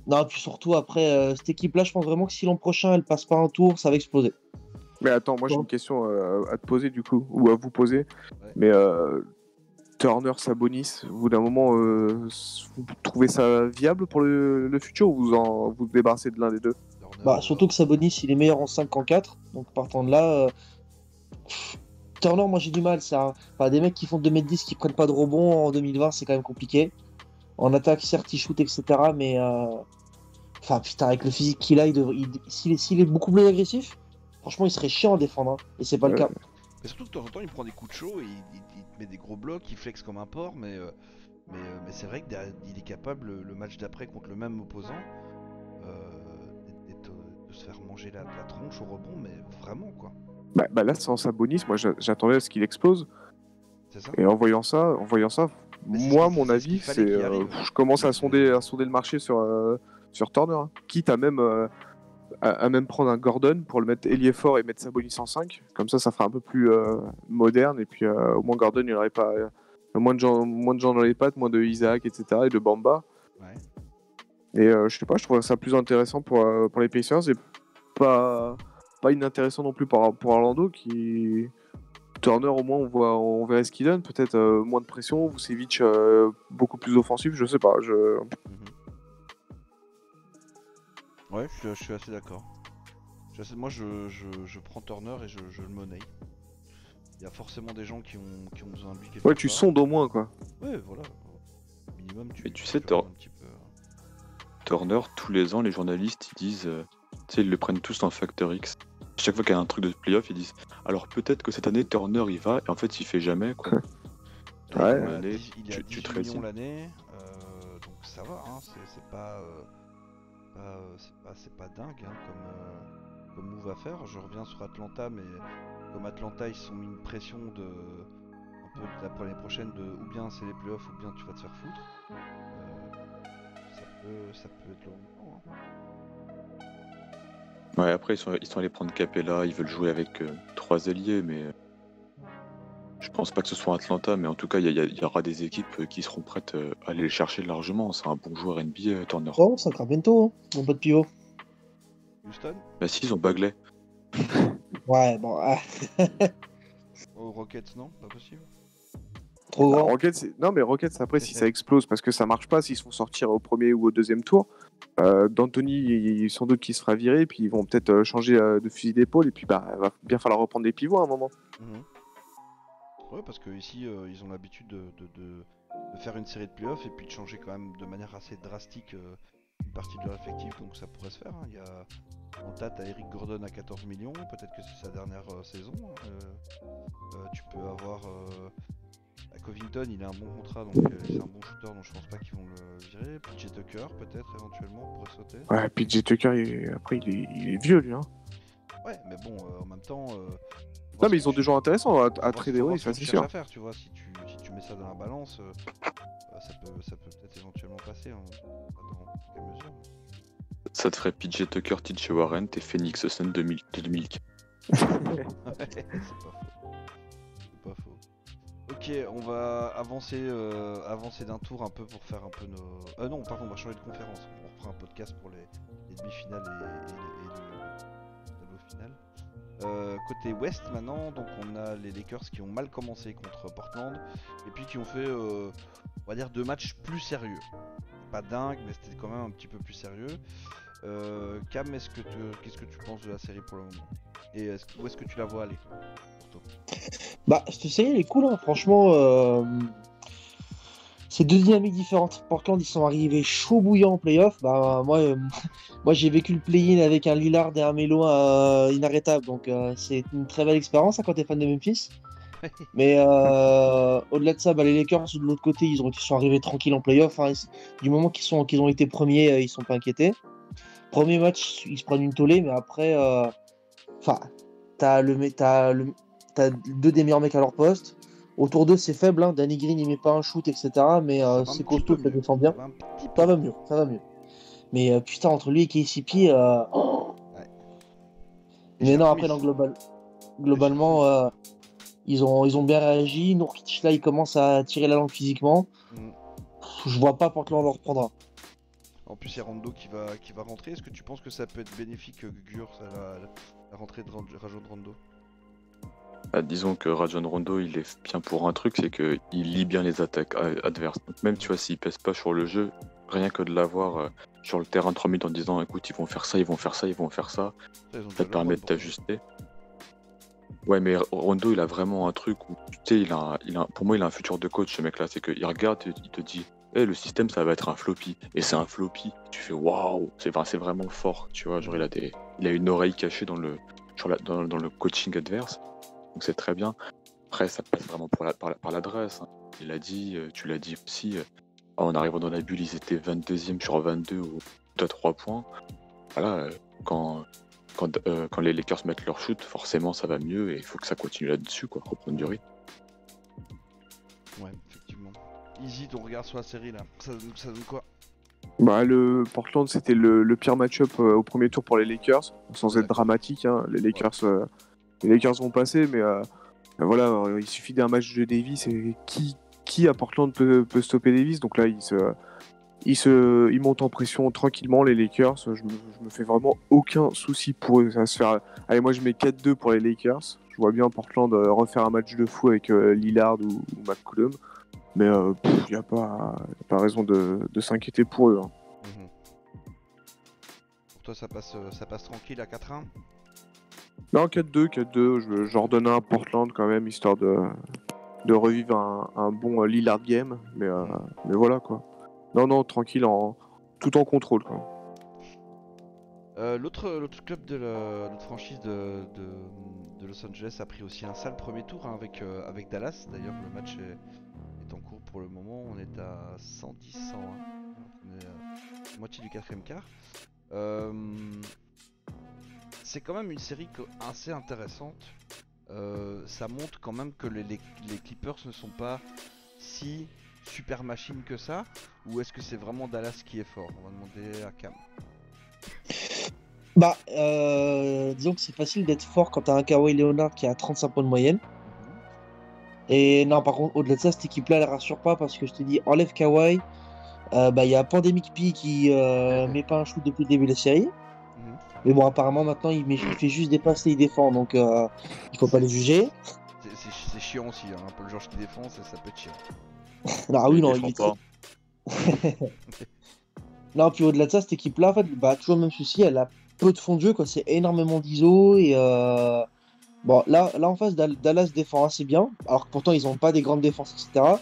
Non, et puis surtout, après, cette équipe-là, je pense vraiment que si l'an prochain, elle passe pas un tour, ça va exploser. Mais attends, moi j'ai Bon. une question à te poser du coup, ou à vous poser. Ouais. Mais Turner, Sabonis, au bout d'un moment, vous trouvez ça viable pour le futur ou vous débarrassez de l'un des deux? Turner, Surtout que Sabonis, il est meilleur en 5 qu'en 4. Donc partant de là, Turner, moi j'ai du mal. Des mecs qui font 2m10 qui prennent pas de rebond en 2020, c'est quand même compliqué. En attaque, certes, il shoot, etc. Mais putain, avec le physique qu'il a, s'il est beaucoup plus agressif, franchement, il serait chiant à défendre, hein. Et c'est pas le cas. Mais surtout que de temps en temps il prend des coups de chaud et il te met des gros blocs, il flex comme un porc, mais c'est vrai qu'il est capable le match d'après contre le même opposant de se faire manger la tronche au rebond, mais vraiment quoi. Là, sans Sabonis, moi j'attendais à ce qu'il explose. C'est ça? Et en voyant ça, Mais c'est moi, ce mon c'est ce avis, qu'il fallait c'est qu'il arrive. je commence à sonder le marché sur Turner, hein. Quitte à même prendre un Gordon pour le mettre ailier fort et mettre Sabonis en 5. Comme ça fera un peu plus moderne. Et puis au moins Gordon, il n'aurait pas moins de gens dans les pattes, moins de Isaac, etc. et de Bamba. Ouais. Et je sais pas, je trouve ça plus intéressant pour les Pacers et pas inintéressant non plus pour Orlando qui. Turner, au moins, on verrait ce qu'il donne. Peut-être moins de pression, Vucevic beaucoup plus offensif, je sais pas. Ouais, je suis assez d'accord. Moi, je prends Turner et je le monnaie. Il y a forcément des gens qui ont besoin de lui quelque Ouais, part. tu sondes au moins, quoi. Ouais, voilà. Minimum, Mais tu sais, regardes un petit peu. Turner, tous les ans, les journalistes, ils disent, tu sais, ils le prennent tous en Factor X. Chaque fois qu'il y a un truc de playoff, ils disent, alors peut-être que cette année, Turner, il va, et en fait, il fait jamais, quoi. Donc, Ouais. à un moment donné, Il a 18 tu te millions résignes. l'année, donc ça va, hein, c'est pas dingue hein, comme move à faire. Je reviens sur Atlanta, mais comme Atlanta ils se sont mis une pression un peu de la l'année prochaine de ou bien c'est les playoffs ou bien tu vas te faire foutre. Ça peut être long. Hein. Ouais, après, ils sont allés prendre Capella, ils veulent jouer avec 3 ailiers, mais je pense pas que ce soit Atlanta, mais en tout cas, il y aura des équipes qui seront prêtes à aller le chercher largement. C'est un bon joueur NBA, Turner. Oh, Sacramento, hein, mon pote pivot. Houston? Bah si, ils ont Bagley. Ouais, bon. Aux Rockets non? Pas possible? Trop grand. Non, mais Rockets, après, si Et ça explose, parce que ça marche pas, s'ils se font sortir au premier ou au deuxième tour, D'Antoni, sans doute qu'il se fera virer, puis ils vont peut-être changer de fusil d'épaule, et puis bah, va bien falloir reprendre des pivots à un moment. Mhm. Ouais, parce que ici, ils ont l'habitude de faire une série de playoffs et puis de changer quand même de manière assez drastique une partie de leur effectif, donc ça pourrait se faire. Hein. Il y a en tête à Eric Gordon à 14 millions, peut-être que c'est sa dernière saison. Tu peux avoir à Covington, il a un bon contrat, donc c'est un bon shooter, donc je pense pas qu'ils vont le virer. PJ Tucker, peut-être éventuellement, pourrait sauter. Ouais, PJ Tucker, après, il est vieux, lui. Hein. Ouais, mais bon, en même temps. Non, mais ils ont des joueurs intéressants à trader, oui, ça c'est c'est sûr. sûr. À faire, tu vois, si tu mets ça dans la balance, ça peut peut-être éventuellement passer, hein, pas dans quelle mesure. Ça te ferait PJ Tucker, TJ Warren, et Phoenix Sun 2015. Ouais, c'est pas faux. Ok, on va avancer d'un tour un peu pour faire un peu nos. Non, pardon, on va changer de conférence. On refera un podcast pour les demi-finales et le tableau final. Côté Ouest maintenant, donc on a les Lakers qui ont mal commencé contre Portland et puis qui ont fait, on va dire, 2 matchs plus sérieux. Pas dingue, mais c'était quand même un petit peu plus sérieux. Cam, qu'est-ce que tu penses de la série pour le moment? Et où est-ce que tu la vois aller pour toi? Bah, cette série, elle est cool, hein. Franchement. C'est deux dynamiques différentes. Portland, ils sont arrivés chaud bouillant en playoff. Bah, moi j'ai vécu le play-in avec un Lillard et un Melo inarrêtable. Donc, c'est une très belle expérience hein, quand t'es fan de Memphis. Mais au-delà de ça, bah, les Lakers, de l'autre côté, ils sont arrivés tranquilles en playoff. Hein. Du moment qu'ils ont été premiers, ils sont pas inquiétés. Premier match, ils se prennent une tollée, mais après, t'as deux des meilleurs mecs à leur poste. Autour d'eux, c'est faible. Hein. Danny Green, il met pas un shoot, etc. Mais c'est costaud, ça défend bien. Ça va mieux. Mais putain, entre lui et KCP. Ouais. Mais non, après, globalement, ils ont bien réagi. Nourkic, là, il commence à tirer la langue physiquement. Je vois pas Portland le reprendra. En plus, il y a Rondo qui va rentrer. Est-ce que tu penses que ça peut être bénéfique, Gur, la rentrée de Rajon Rondo? Disons que Rajon Rondo, il est bien pour un truc, c'est qu'il lit bien les attaques adverses. Donc même, tu vois, s'il pèse pas sur le jeu, rien que de l'avoir sur le terrain 3 minutes en disant, écoute, ils vont faire ça, ça te permet de t'ajuster. Ouais, mais Rondo, il a vraiment un truc où, tu sais, pour moi, il a un futur de coach, ce mec-là. C'est qu'il regarde, il te dit, le système, ça va être un floppy. Et c'est un floppy. Tu fais, waouh, c'est vraiment fort, tu vois. Genre, il a une oreille cachée dans le coaching adverse. Donc c'est très bien. Après, ça passe vraiment par l'adresse. Hein. Il a dit, tu l'as dit aussi, en arrivant dans la bulle, ils étaient 22e sur 22 ou à 3 points. Voilà, quand les Lakers mettent leur shoot, forcément ça va mieux et il faut que ça continue là-dessus, quoi, reprendre du rythme. Ouais, effectivement. Easy, ton regard sur la série là, ça donne quoi? Bah, le Portland, c'était le pire match-up au premier tour pour les Lakers, sans être dramatique. Hein. Les Lakers vont passer, mais voilà, il suffit d'un match de Davis et qui à Portland peut stopper Davis. Donc là, ils montent en pression tranquillement, les Lakers. Je me fais vraiment aucun souci pour eux. Ça va se faire. Allez, moi je mets 4-2 pour les Lakers. Je vois bien Portland refaire un match de fou avec Lillard ou McCollum. Mais il n'y a pas raison de s'inquiéter pour eux. Hein. Pour toi, ça passe tranquille à 4-1? Non, 4-2, je redonne un à Portland quand même, histoire de revivre un bon Lillard game. Mais voilà quoi. Non, tranquille, tout en contrôle quoi. L'autre club de l'autre franchise de Los Angeles a pris aussi un sale premier tour hein, avec Dallas. D'ailleurs, le match est en cours pour le moment. On est à 110-101. On est à moitié du quatrième quart. C'est quand même une série assez intéressante. Ça montre quand même que les Clippers ne sont pas si super machines que ça. Ou est-ce que c'est vraiment Dallas qui est fort? On va demander à Cam. Bah, disons que c'est facile d'être fort quand t'as un Kawhi Leonard qui a 35 points de moyenne. Et non, par contre, au-delà de ça, cette équipe-là, elle rassure pas parce que je te dis, enlève Kawhi. Il y a Pandemic P qui met pas un shoot depuis le début de la série. Mais bon, apparemment, maintenant, il fait juste des passes et il défend, donc il faut pas les juger. C'est chiant aussi, hein. Paul George qui défend, ça peut être chiant. Ah oui, Il non, défend il est pas. Non, puis au-delà de ça, cette équipe-là, en fait, bah, toujours le même souci, elle a peu de fond de jeu, quoi. C'est énormément d'ISO et bon, là en face, Dallas défend assez bien, alors que pourtant ils n'ont pas des grandes défenses, etc.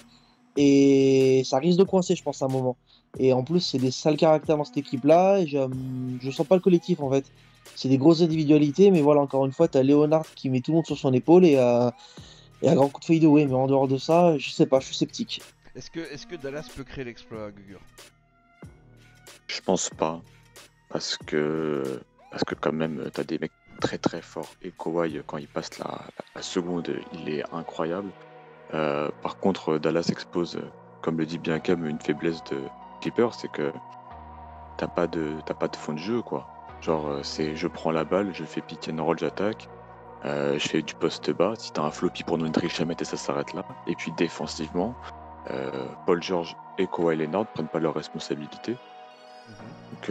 Et ça risque de coincer, je pense, à un moment. Et en plus, c'est des sales caractères dans cette équipe-là. Et je sens pas le collectif, en fait. C'est des grosses individualités, mais voilà, encore une fois, t'as Leonard qui met tout le monde sur son épaule et un grand coup de fade away. Mais en dehors de ça, je sais pas, je suis sceptique. Est-ce que Dallas peut créer l'exploit, Gugur? Je pense pas. Parce que quand même, t'as des mecs très très forts. Et Kawhi, quand il passe la seconde, il est incroyable. Par contre, Dallas expose, comme le dit bien Cam, une faiblesse de Clippers, c'est que t'as pas de fond de jeu, quoi. Genre, c'est je prends la balle, je fais pick and roll, j'attaque, je fais du poste bas. Si t'as un floppy pour nous Shamet et ça s'arrête là. Et puis défensivement, Paul George et Kawhi Leonard prennent pas leurs responsabilités. Donc,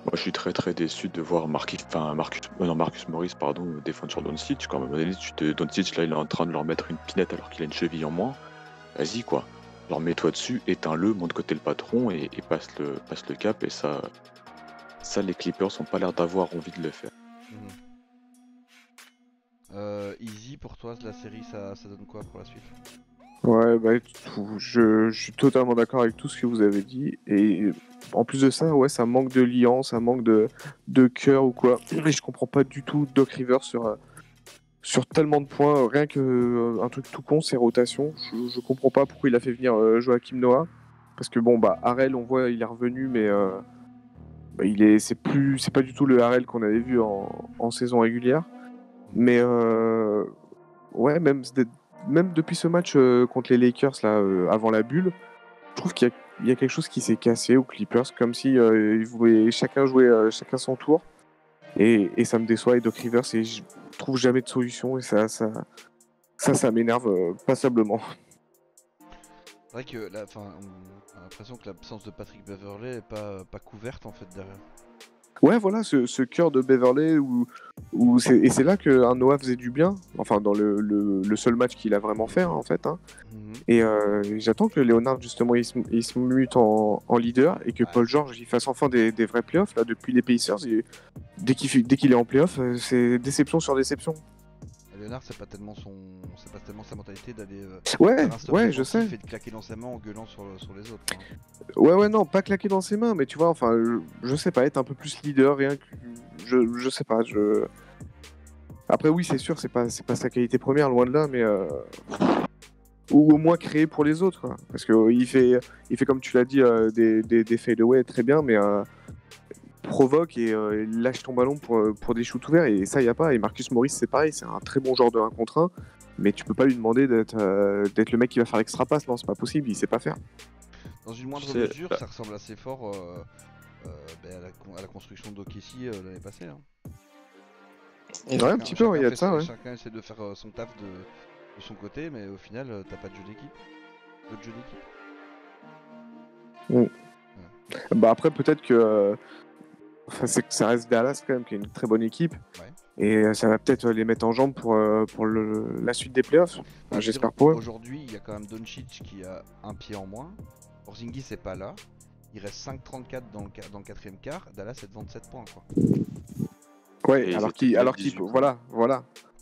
moi, je suis très très déçu de voir Marcus Morris défendre sur Doncic. Quand même, Doncic là, il est en train de leur mettre une pinette alors qu'il a une cheville en moins. Vas-y quoi, genre mets-toi dessus, éteins-le, montre que t'es le patron et passe le cap. Et ça, les Clippers ont pas l'air d'avoir envie de le faire. Easy, pour toi, la série, ça donne quoi pour la suite? Ouais, bah, je suis totalement d'accord avec tout ce que vous avez dit. Et en plus de ça, ouais, ça manque de liant, ça manque de cœur ou quoi. Et je comprends pas du tout Doc Rivers sur tellement de points. Rien que un truc tout con, c'est rotation. Je comprends pas pourquoi il a fait venir Joachim Noah. Parce que bon, bah, Harrell, on voit, il est revenu, mais bah, c'est pas du tout le Harrell qu'on avait vu en saison régulière. Mais ouais, même depuis ce match contre les Lakers là, avant la bulle, je trouve qu'il y a quelque chose qui s'est cassé aux Clippers, comme si ils voulaient chacun jouer chacun son tour. Et ça me déçoit. Et Doc Rivers, je trouve jamais de solution. Et ça m'énerve passablement. C'est vrai que on a l'impression que l'absence de Patrick Beverley est pas couverte en fait derrière. Ouais, voilà, ce cœur de Beverley et c'est là qu'un Noah faisait du bien. Enfin, dans le seul match qu'il a vraiment fait, hein, en fait. Hein. Et j'attends que Leonard, justement, il se mute en leader et que Paul George il fasse enfin des vrais playoffs. Là, depuis les Pacers, dès qu'il est en playoff, c'est déception sur déception. Leonard, c'est pas tellement sa mentalité d'aller Ouais, faire un stop ouais, je défensif sais. et de claquer dans sa main en gueulant sur les autres. Hein. Ouais, non, pas claquer dans ses mains, mais tu vois, enfin, je sais pas, être un peu plus leader, rien que. Je sais pas, Après, oui, c'est sûr, c'est pas sa qualité première, loin de là, mais. Ou au moins créer pour les autres, quoi. Parce qu'il fait comme tu l'as dit, des fade-away très bien, mais provoque et lâche ton ballon pour des shoots ouverts, et ça, y a pas. Et Marcus Morris, c'est pareil, c'est un très bon joueur de 1 contre 1, mais tu peux pas lui demander d'être le mec qui va faire l'extra passe, non, c'est pas possible, il sait pas faire. Dans une moindre mesure, ça ressemble assez fort à la construction d'OKC l'année passée. Hein. Et Ouais, un petit peu, il y a de ça, ouais. Chacun essaie de faire son taf de son côté, mais au final, t'as pas de jeu d'équipe. Peu de jeu d'équipe. Bah après, peut-être que. C'est que ça reste Dallas quand même, qui est une très bonne équipe. Ouais. Et ça va peut-être les mettre en jambe pour la suite des playoffs. Enfin, j'espère pour eux. Aujourd'hui, il y a quand même Doncic qui a un pied en moins. Porzingis c'est pas là. Il reste 5-34 dans le quatrième quart. Dallas est de 27 points quoi. Ouais, alors qu'ils voilà.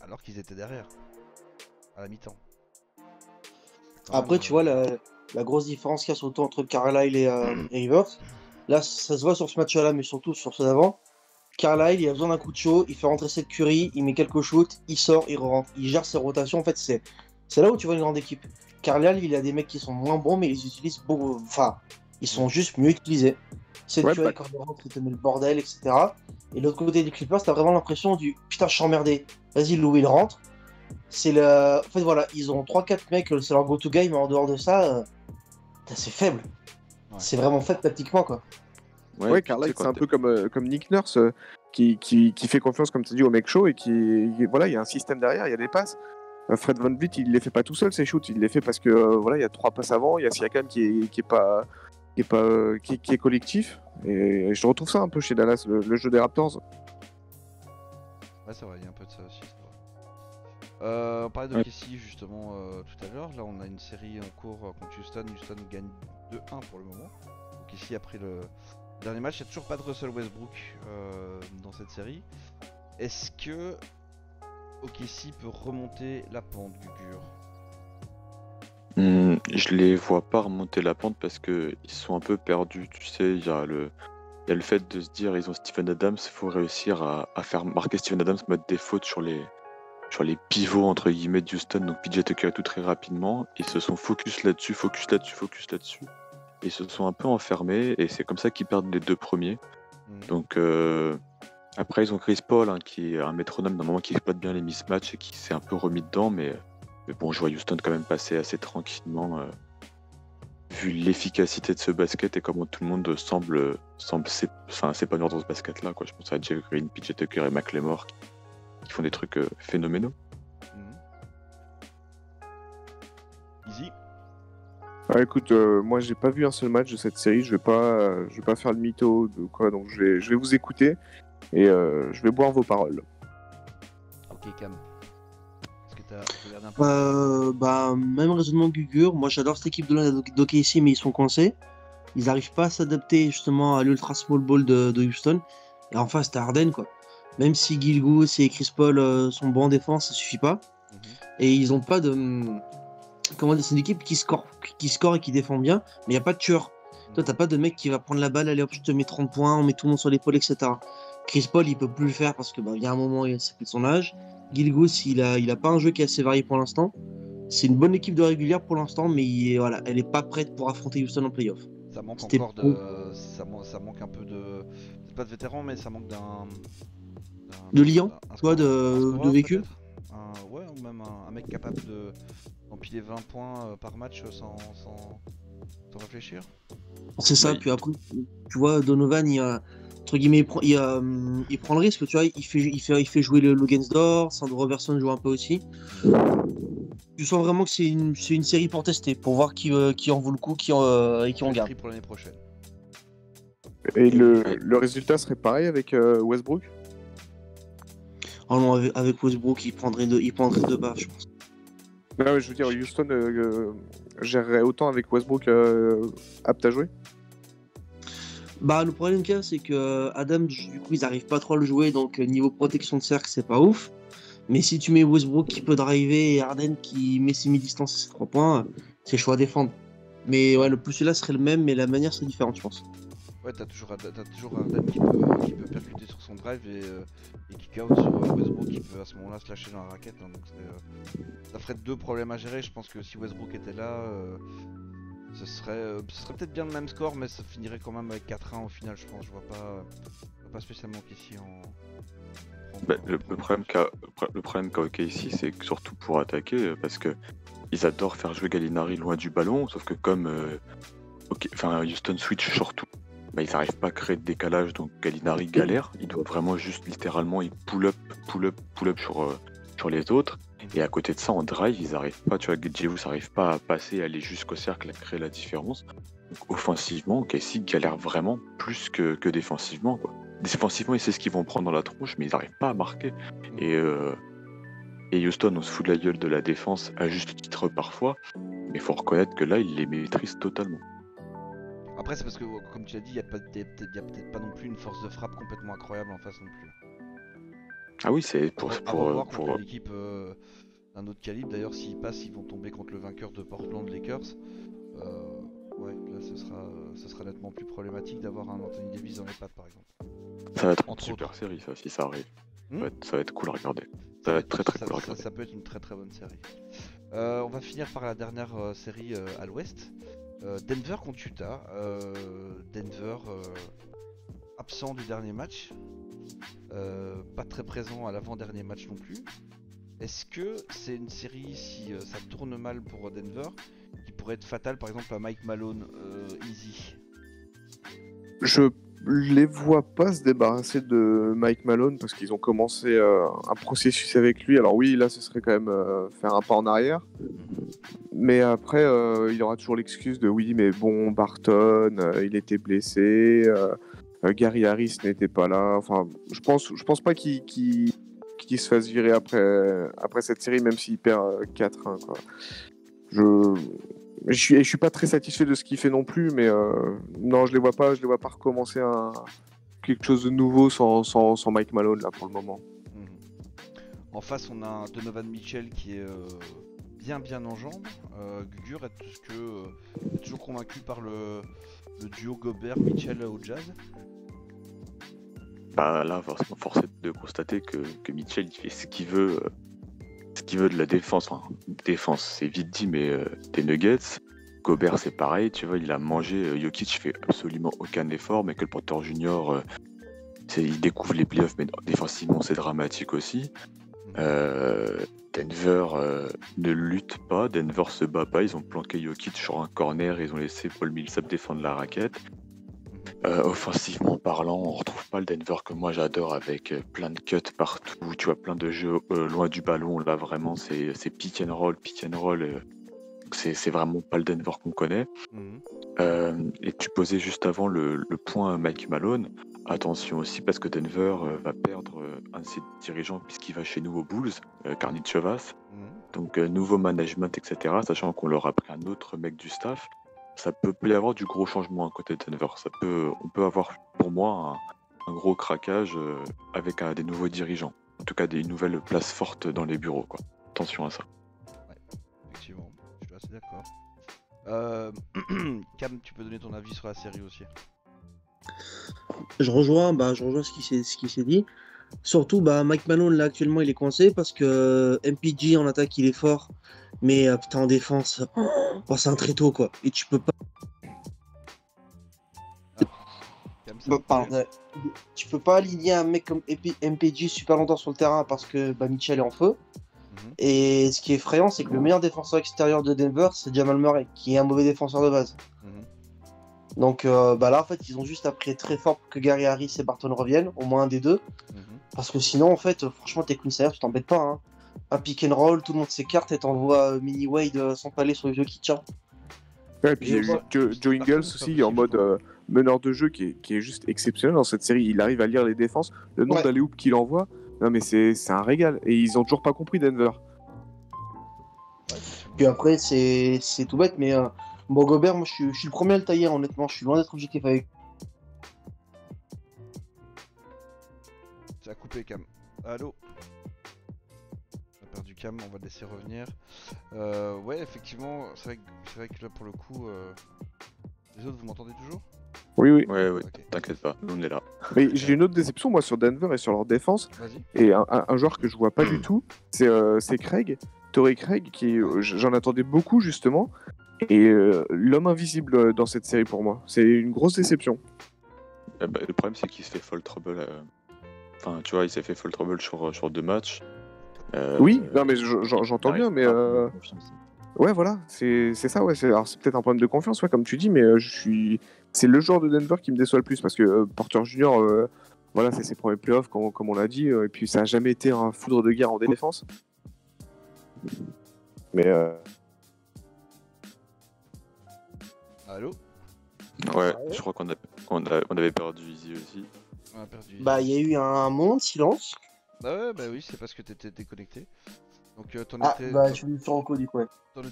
Alors qu'ils étaient derrière. À la mi-temps. après, tu vois, la grosse différence qu'il y a surtout entre Carlisle et Rivers, là, ça se voit sur ce match-là, mais surtout sur ceux d'avant. Carlisle, il a besoin d'un coup de chaud, il fait rentrer cette Curry, il met quelques shoots, il sort, il rentre, il gère ses rotations. En fait, c'est là où tu vois une grande équipe. Carlisle, il a des mecs qui sont moins bons, mais ils les utilisent beaucoup. Enfin, ils sont juste mieux utilisés. Cette Curry, quand il rentre, il te met le bordel, etc. Et de l'autre côté des Clippers, t'as vraiment l'impression du putain, je suis emmerdé. Vas-y, Lou, il rentre. En fait, voilà, ils ont 3-4 mecs, c'est leur go-to guy, mais en dehors de ça, c'est faible. Ouais. C'est vraiment faible tactiquement, quoi. Ouais, Carlisle, c'est un peu comme Nick Nurse qui fait confiance, comme tu as dit, au mec chaud et voilà, il y a un système derrière, il y a des passes. Fred VanVleet, il les fait pas tout seul ces shoots, il les fait parce que voilà, il y a 3 passes avant, il y a Siakam qui est collectif, et je retrouve ça un peu chez Dallas, le jeu des Raptors. Ouais, c'est vrai, il y a un peu de ça aussi. On parlait de Ouais. Casey justement tout à l'heure. Là, on a une série en cours contre Houston. Houston gagne 2-1 pour le moment. Casey a pris le dernier match. Il n'y a toujours pas de Russell Westbrook dans cette série. Est-ce que OKC peut remonter la pente, Gugur? Je les vois pas remonter la pente parce que ils sont un peu perdus. Tu sais, il y a le fait de se dire ils ont Steven Adams, il faut réussir à faire marquer Steven Adams, mettre des fautes sur les pivots entre guillemets de Houston, donc PJ Tucker et tout très rapidement. Ils se sont focus là-dessus, focus là-dessus, focus là-dessus. Ils se sont un peu enfermés et c'est comme ça qu'ils perdent les 2 premiers. Donc après ils ont Chris Paul hein, qui est un métronome normalement qui exploite bien les mismatchs et qui s'est un peu remis dedans, mais bon je vois Houston quand même passer assez tranquillement vu l'efficacité de ce basket et comment tout le monde semble s'épanouir dans ce basket là quoi. Je pense à Jeff Green, PJ Tucker et McLemore qui font des trucs phénoménaux. Easy. Ah, écoute, moi j'ai pas vu un seul match de cette série, je vais pas faire le mytho de quoi, donc je vais vous écouter et je vais boire vos paroles. Ok, Cam. Est-ce que t'as regardé un peu Même raisonnement que Gugur. Moi, j'adore cette équipe d'OKC, mais ils sont coincés. Ils n'arrivent pas à s'adapter justement à l'ultra small ball de Houston. Et en face, t'as Harden, quoi. Même si Gilgeous et Chris Paul sont bons en défense, ça suffit pas. Et ils ont pas de. Comment dire, c'est une équipe qui score et qui défend bien, mais il n'y a pas de tueur. Toi, t'as pas de mec qui va prendre la balle, allez hop, je te mets 30 points, on met tout le monde sur l'épaule, etc. Chris Paul, il peut plus le faire parce que il y a un moment, c'est plus de son âge. Gilgeous, il a pas un jeu qui est assez varié pour l'instant. C'est une bonne équipe de régulière pour l'instant, mais voilà, elle est pas prête pour affronter Houston en playoff. Ça manque C'était encore bon. de. Ça manque un peu de. Peut-être pas de vétéran, mais ça manque d'un. De liant, Un toi, scoreur, un de scoreur, vécu. peut-être. Ouais, ou même un mec capable d'empiler 20 points par match sans réfléchir. C'est ça, Bah, puis après, tu vois, Donovan, entre guillemets, il prend le risque, tu vois, il fait jouer le Luguensdorf, Sandro Robertson joue un peu aussi. Tu sens vraiment que c'est une série pour tester, pour voir qui en vaut le coup et qui en garde. Pris pour l'année prochaine. Et Ouais. le résultat serait pareil avec Westbrook? Oh non, avec Westbrook, il prendrait deux baffes, je pense. Non, mais je veux dire, Houston gérerait autant avec Westbrook apte à jouer? Le problème qu'il y a, c'est que Adam, du coup, ils arrivent pas trop à le jouer, donc niveau protection de cercle, c'est pas ouf. Mais si tu mets Westbrook qui peut driver et Harden qui met ses mi-distances et ses 3 points, c'est chaud à défendre. Mais ouais, le plus là serait le même, mais la manière serait différente, je pense. Ouais, t'as toujours Harden qui peut percuter sur son drive et kick out sur Westbrook qui peut à ce moment-là se lâcher dans la raquette. Donc ça ferait 2 problèmes à gérer. Je pense que si Westbrook était là, ce serait peut-être bien le même score, mais ça finirait quand même avec 4-1 au final. Je pense. Je vois pas spécialement qu'ici le problème qu'a OKC, c'est que surtout pour attaquer, parce que ils adorent faire jouer Gallinari loin du ballon, sauf que comme Houston switch surtout, ils n'arrivent pas à créer de décalage, donc Gallinari galère. Il doit vraiment juste littéralement il pull up sur les autres. Et à côté de ça, en drive, ils n'arrivent pas, tu vois, Gilgeous n'arrive pas à passer, aller jusqu'au cercle, à créer la différence. Donc offensivement, OKC galère vraiment plus que défensivement, quoi. Défensivement, ils savent ce qu'ils vont prendre dans la tronche, mais ils n'arrivent pas à marquer. Et Houston, on se fout de la gueule de la défense à juste titre parfois, mais il faut reconnaître que là, ils les maîtrisent totalement. Après, c'est parce que, comme tu l'as dit, il y a peut-être pas non plus une force de frappe complètement incroyable en face non plus. Ah oui, c'est À revoir contre une équipe d'un autre calibre. D'ailleurs, s'ils passent, ils vont tomber contre le vainqueur de Portland Lakers. Ouais, là, ce sera nettement plus problématique d'avoir un Anthony Davis dans les pattes, par exemple. Ça va être une Entre super autres. série, ça, si ça arrive. Hmm Ça va être cool à regarder. Ça va être très cool à regarder. Ça peut être une très bonne série. On va finir par la dernière série à l'ouest. Denver contre Utah. Denver absent du dernier match. Pas très présent à l'avant-dernier match non plus. Est-ce que c'est une série, si ça tourne mal pour Denver, qui pourrait être fatale par exemple à Mike Malone, Easy? Je les vois pas se débarrasser de Mike Malone parce qu'ils ont commencé un processus avec lui. Alors oui, là, ce serait quand même faire un pas en arrière. Mais après, il aura toujours l'excuse de oui, mais bon, Barton, il était blessé, Gary Harris n'était pas là. Enfin, je pense pas qu'il qu'il se fasse virer après cette série, même s'il perd 4-1, quoi. Je suis pas très satisfait de ce qu'il fait non plus, mais non, je les vois pas recommencer quelque chose de nouveau sans Mike Malone là pour le moment. Mhm. En face, on a un Donovan Mitchell qui est bien en jambes. Gugur, est-ce que t'es toujours convaincu par le duo Gobert-Mitchell au Jazz? Bah là, force est de constater que Mitchell il fait ce qu'il veut de la défense. Enfin, défense, c'est vite dit, mais des Nuggets. Gobert, c'est pareil, tu vois, il a mangé. Jokic fait absolument aucun effort. Michael Porter Jr., il découvre les playoffs, mais défensivement, c'est dramatique aussi. Denver ne lutte pas, Denver se bat pas. Ils ont planqué Jokic sur un corner, ils ont laissé Paul Millsap défendre la raquette. Offensivement parlant, on retrouve pas le Denver que moi j'adore avec plein de cuts partout, tu vois, plein de jeux loin du ballon. Là vraiment c'est pick and roll. C'est vraiment pas le Denver qu'on connaît. Et tu posais juste avant le point Mike Malone. Attention aussi parce que Denver va perdre un de ses dirigeants puisqu'il va chez nous aux Bulls, Carney Chevas. Donc nouveau management, etc. Sachant qu'on leur a pris un autre mec du staff. Ça peut y avoir du gros changement à côté de Denver. On peut avoir pour moi un gros craquage avec des nouveaux dirigeants. En tout cas, des nouvelles places fortes dans les bureaux, quoi. Attention à ça. Ouais, effectivement, je suis assez d'accord. Cam, tu peux donner ton avis sur la série aussi. Je rejoins ce qui s'est dit. Surtout, Mike Malone, là, actuellement, il est coincé parce que MPG en attaque, il est fort. Mais putain, en défense, c'est un tréteau, quoi. Et tu peux pas. Cam, ça te plaît? Tu peux pas aligner un mec comme MPG super longtemps sur le terrain parce que Mitchell est en feu. Et ce qui est effrayant, c'est que le meilleur défenseur extérieur de Denver, c'est Jamal Murray, qui est un mauvais défenseur de base. Donc là, en fait, ils ont juste appris à être très fort pour que Gary Harris et Barton reviennent, au moins un des deux. Parce que sinon, en fait, franchement, t'es Queen Snyder, tu t'embêtes pas. Hein. Un pick and roll, tout le monde s'écarte et t'envoies Mini Wade s'empaler sur le vieux Kitchen. Ouais, et puis il y a eu Joe Ingles aussi en mode meneur de jeu qui est juste exceptionnel dans cette série. Il arrive à lire les défenses, le nombre d'alley-oops qu'il envoie. Non mais c'est un régal. Et ils ont toujours pas compris Denver. Puis après, c'est tout bête, mais bon, Gobert, moi je suis le premier à le tailler, honnêtement. Je suis loin d'être objectif avec. Tu as coupé Cam. Allô? On a perdu Cam, on va le laisser revenir. Ouais, effectivement, c'est vrai que là pour le coup, les autres, vous m'entendez toujours? Oui. Ouais, Ok. t'inquiète pas, on est là. Mais j'ai une autre déception moi sur Denver et sur leur défense. Vas-y. Et un joueur que je vois pas du tout, c'est Craig, Torrey Craig, qui j'en attendais beaucoup justement. Et l'homme invisible dans cette série pour moi, c'est une grosse déception. Le problème c'est qu'il se fait fall trouble. Enfin, tu vois, il s'est fait fall trouble sur 2 matchs. Oui, non mais j'entends bien, mais ouais, voilà, c'est ça, ouais. Alors c'est peut-être un problème de confiance, ouais, comme tu dis, mais c'est le joueur de Denver qui me déçoit le plus parce que Porter Jr., voilà, c'est ses premiers playoffs, comme on l'a dit, et puis ça a jamais été un foudre de guerre en défense. Mais Allô? Ouais, je crois qu'on avait perdu Easy aussi. On a perdu. Il y a eu un moment de silence. Bah oui, c'est parce que t'étais déconnecté. Donc je suis sur Rocco du coup. Ouais.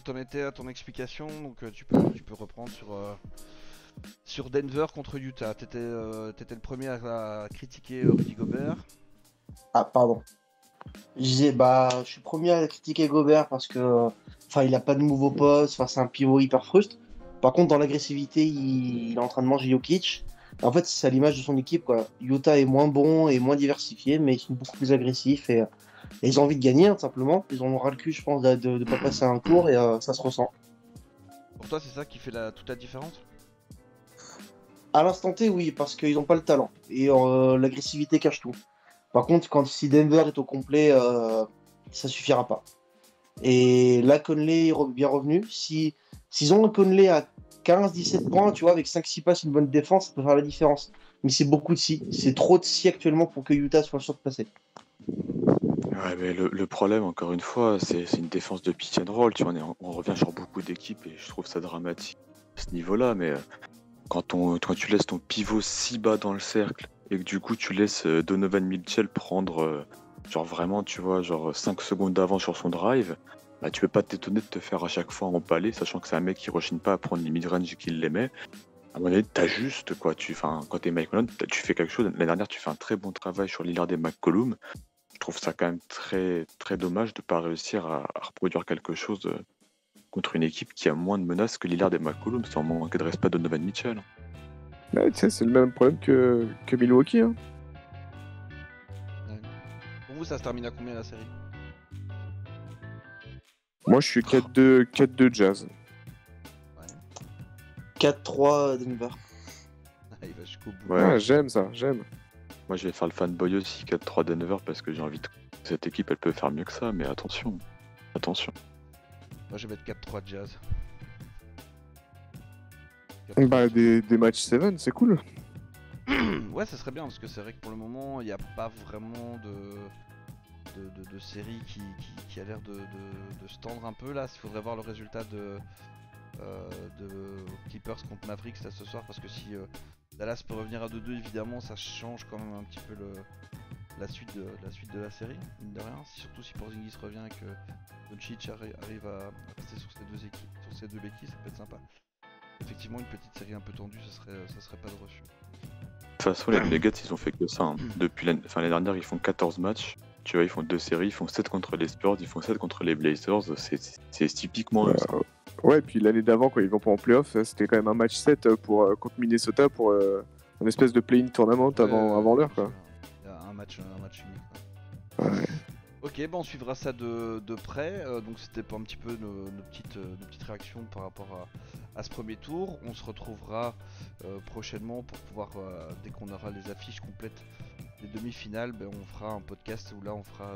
T'en étais à ton explication, donc tu peux reprendre sur Denver contre Utah. T'étais le premier à critiquer Rudy Gobert. Ah, pardon. Je disais, je suis le premier à critiquer Gobert parce que, il a pas de nouveau poste, c'est un pivot hyper fruste. Par contre, dans l'agressivité, il est en train de manger Jokic. En fait, c'est à l'image de son équipe, quoi. Utah est moins bon et moins diversifié, mais ils sont beaucoup plus agressifs et ils ont envie de gagner, tout simplement. Ils ont ras le cul, je pense, de ne pas passer un tour et ça se ressent. Pour toi, c'est ça qui fait toute la différence? À l'instant T, oui, parce qu'ils n'ont pas le talent et l'agressivité cache tout. Par contre, si Denver est au complet, ça suffira pas. Et là, Conley est bien revenu. S'ils ont un Conley à 15-17 points, tu vois, avec 5-6 passes, une bonne défense, ça peut faire la différence. Mais c'est beaucoup de si. C'est trop de si actuellement pour que Utah soit sûr de passer. Ouais, mais le problème, encore une fois, c'est une défense de pick and roll. Tu vois, on revient sur beaucoup d'équipes et je trouve ça dramatique à ce niveau-là. Mais quand tu laisses ton pivot si bas dans le cercle et que du coup tu laisses Donovan Mitchell prendre genre vraiment, tu vois, genre 5 secondes d'avance sur son drive, bah, tu peux pas t'étonner de te faire à chaque fois empaler, sachant que c'est un mec qui rechigne pas à prendre les mid-range et qu'il les met. À un moment donné, t'ajustes, quoi. Quand t'es Mike Malone, tu fais quelque chose. L'année dernière, tu fais un très bon travail sur Lillard et McCollum. Je trouve ça quand même très, très dommage de pas réussir à reproduire quelque chose contre une équipe qui a moins de menaces que Lillard et McCollum, sans manquer de respect de Donovan Mitchell. Ouais, tu sais, c'est le même problème que Milwaukee. Hein. Ouais. Pour vous, ça se termine à combien la série? Moi, je suis 4-2 Jazz. Ouais. 4-3 Denver. Ah, il va jusqu'au bout. Ouais. Ouais, j'aime ça, j'aime. Moi, je vais faire le fanboy aussi, 4-3 Denver, parce que j'ai envie de... Cette équipe, elle peut faire mieux que ça, mais attention. Attention. Moi, je vais mettre 4-3 Jazz. Bah, des matchs 7, c'est cool. Ouais, ça serait bien parce que c'est vrai que pour le moment, il n'y a pas vraiment de série qui a l'air de se tendre un peu là. Il faudrait voir le résultat de Clippers contre Mavericks là, ce soir parce que si Dallas peut revenir à 2-2, évidemment, ça change quand même un petit peu la suite de la série, mine de rien. Surtout si Porzingis revient et que Doncic arrive à rester sur ces deux béquilles, ça peut être sympa. Effectivement, une petite série un peu tendue, ça serait pas de refus. De toute façon, les Nuggets, ils ont fait que ça. Hein. Depuis l'année dernière, ils font 14 matchs. Tu vois, ils font 2 séries, ils font 7 contre les Spurs, ils font 7 contre les Blazers. C'est typiquement eux, ça. Ouais, puis l'année d'avant, quand ils vont pas en playoff, c'était quand même un match 7 contre Minnesota pour un espèce de play-in tournament avant l'heure. Quoi. Il y a un match unique. Quoi. Ouais. Ok, bah on suivra ça de près. Donc c'était pour un petit peu nos petites réactions par rapport à ce premier tour. On se retrouvera prochainement pour pouvoir, dès qu'on aura les affiches complètes des demi-finales, ben, on fera un podcast où là on fera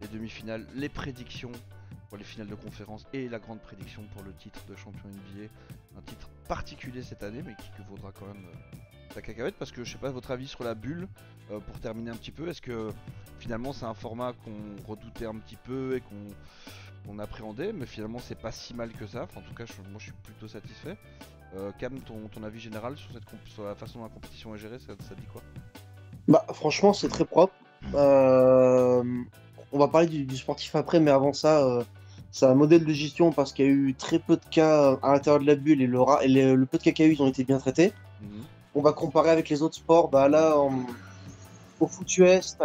les demi-finales, les prédictions pour les finales de conférence et la grande prédiction pour le titre de champion NBA. Un titre particulier cette année mais qui vaudra quand même la cacahuète parce que je sais pas votre avis sur la bulle pour terminer un petit peu. Est-ce que finalement c'est un format qu'on redoutait un petit peu et qu'on appréhendait mais finalement c'est pas si mal que ça. Enfin, en tout cas moi je suis plutôt satisfait. Cam, ton avis général sur la façon dont la compétition est gérée, ça dit quoi? Bah, franchement, c'est très propre. On va parler du sportif après, mais avant ça, c'est un modèle de gestion parce qu'il y a eu très peu de cas à l'intérieur de la bulle et le peu de cas qu'il y a eu, ils ont été bien traités. On va comparer avec les autres sports. Bah, là, au foot US,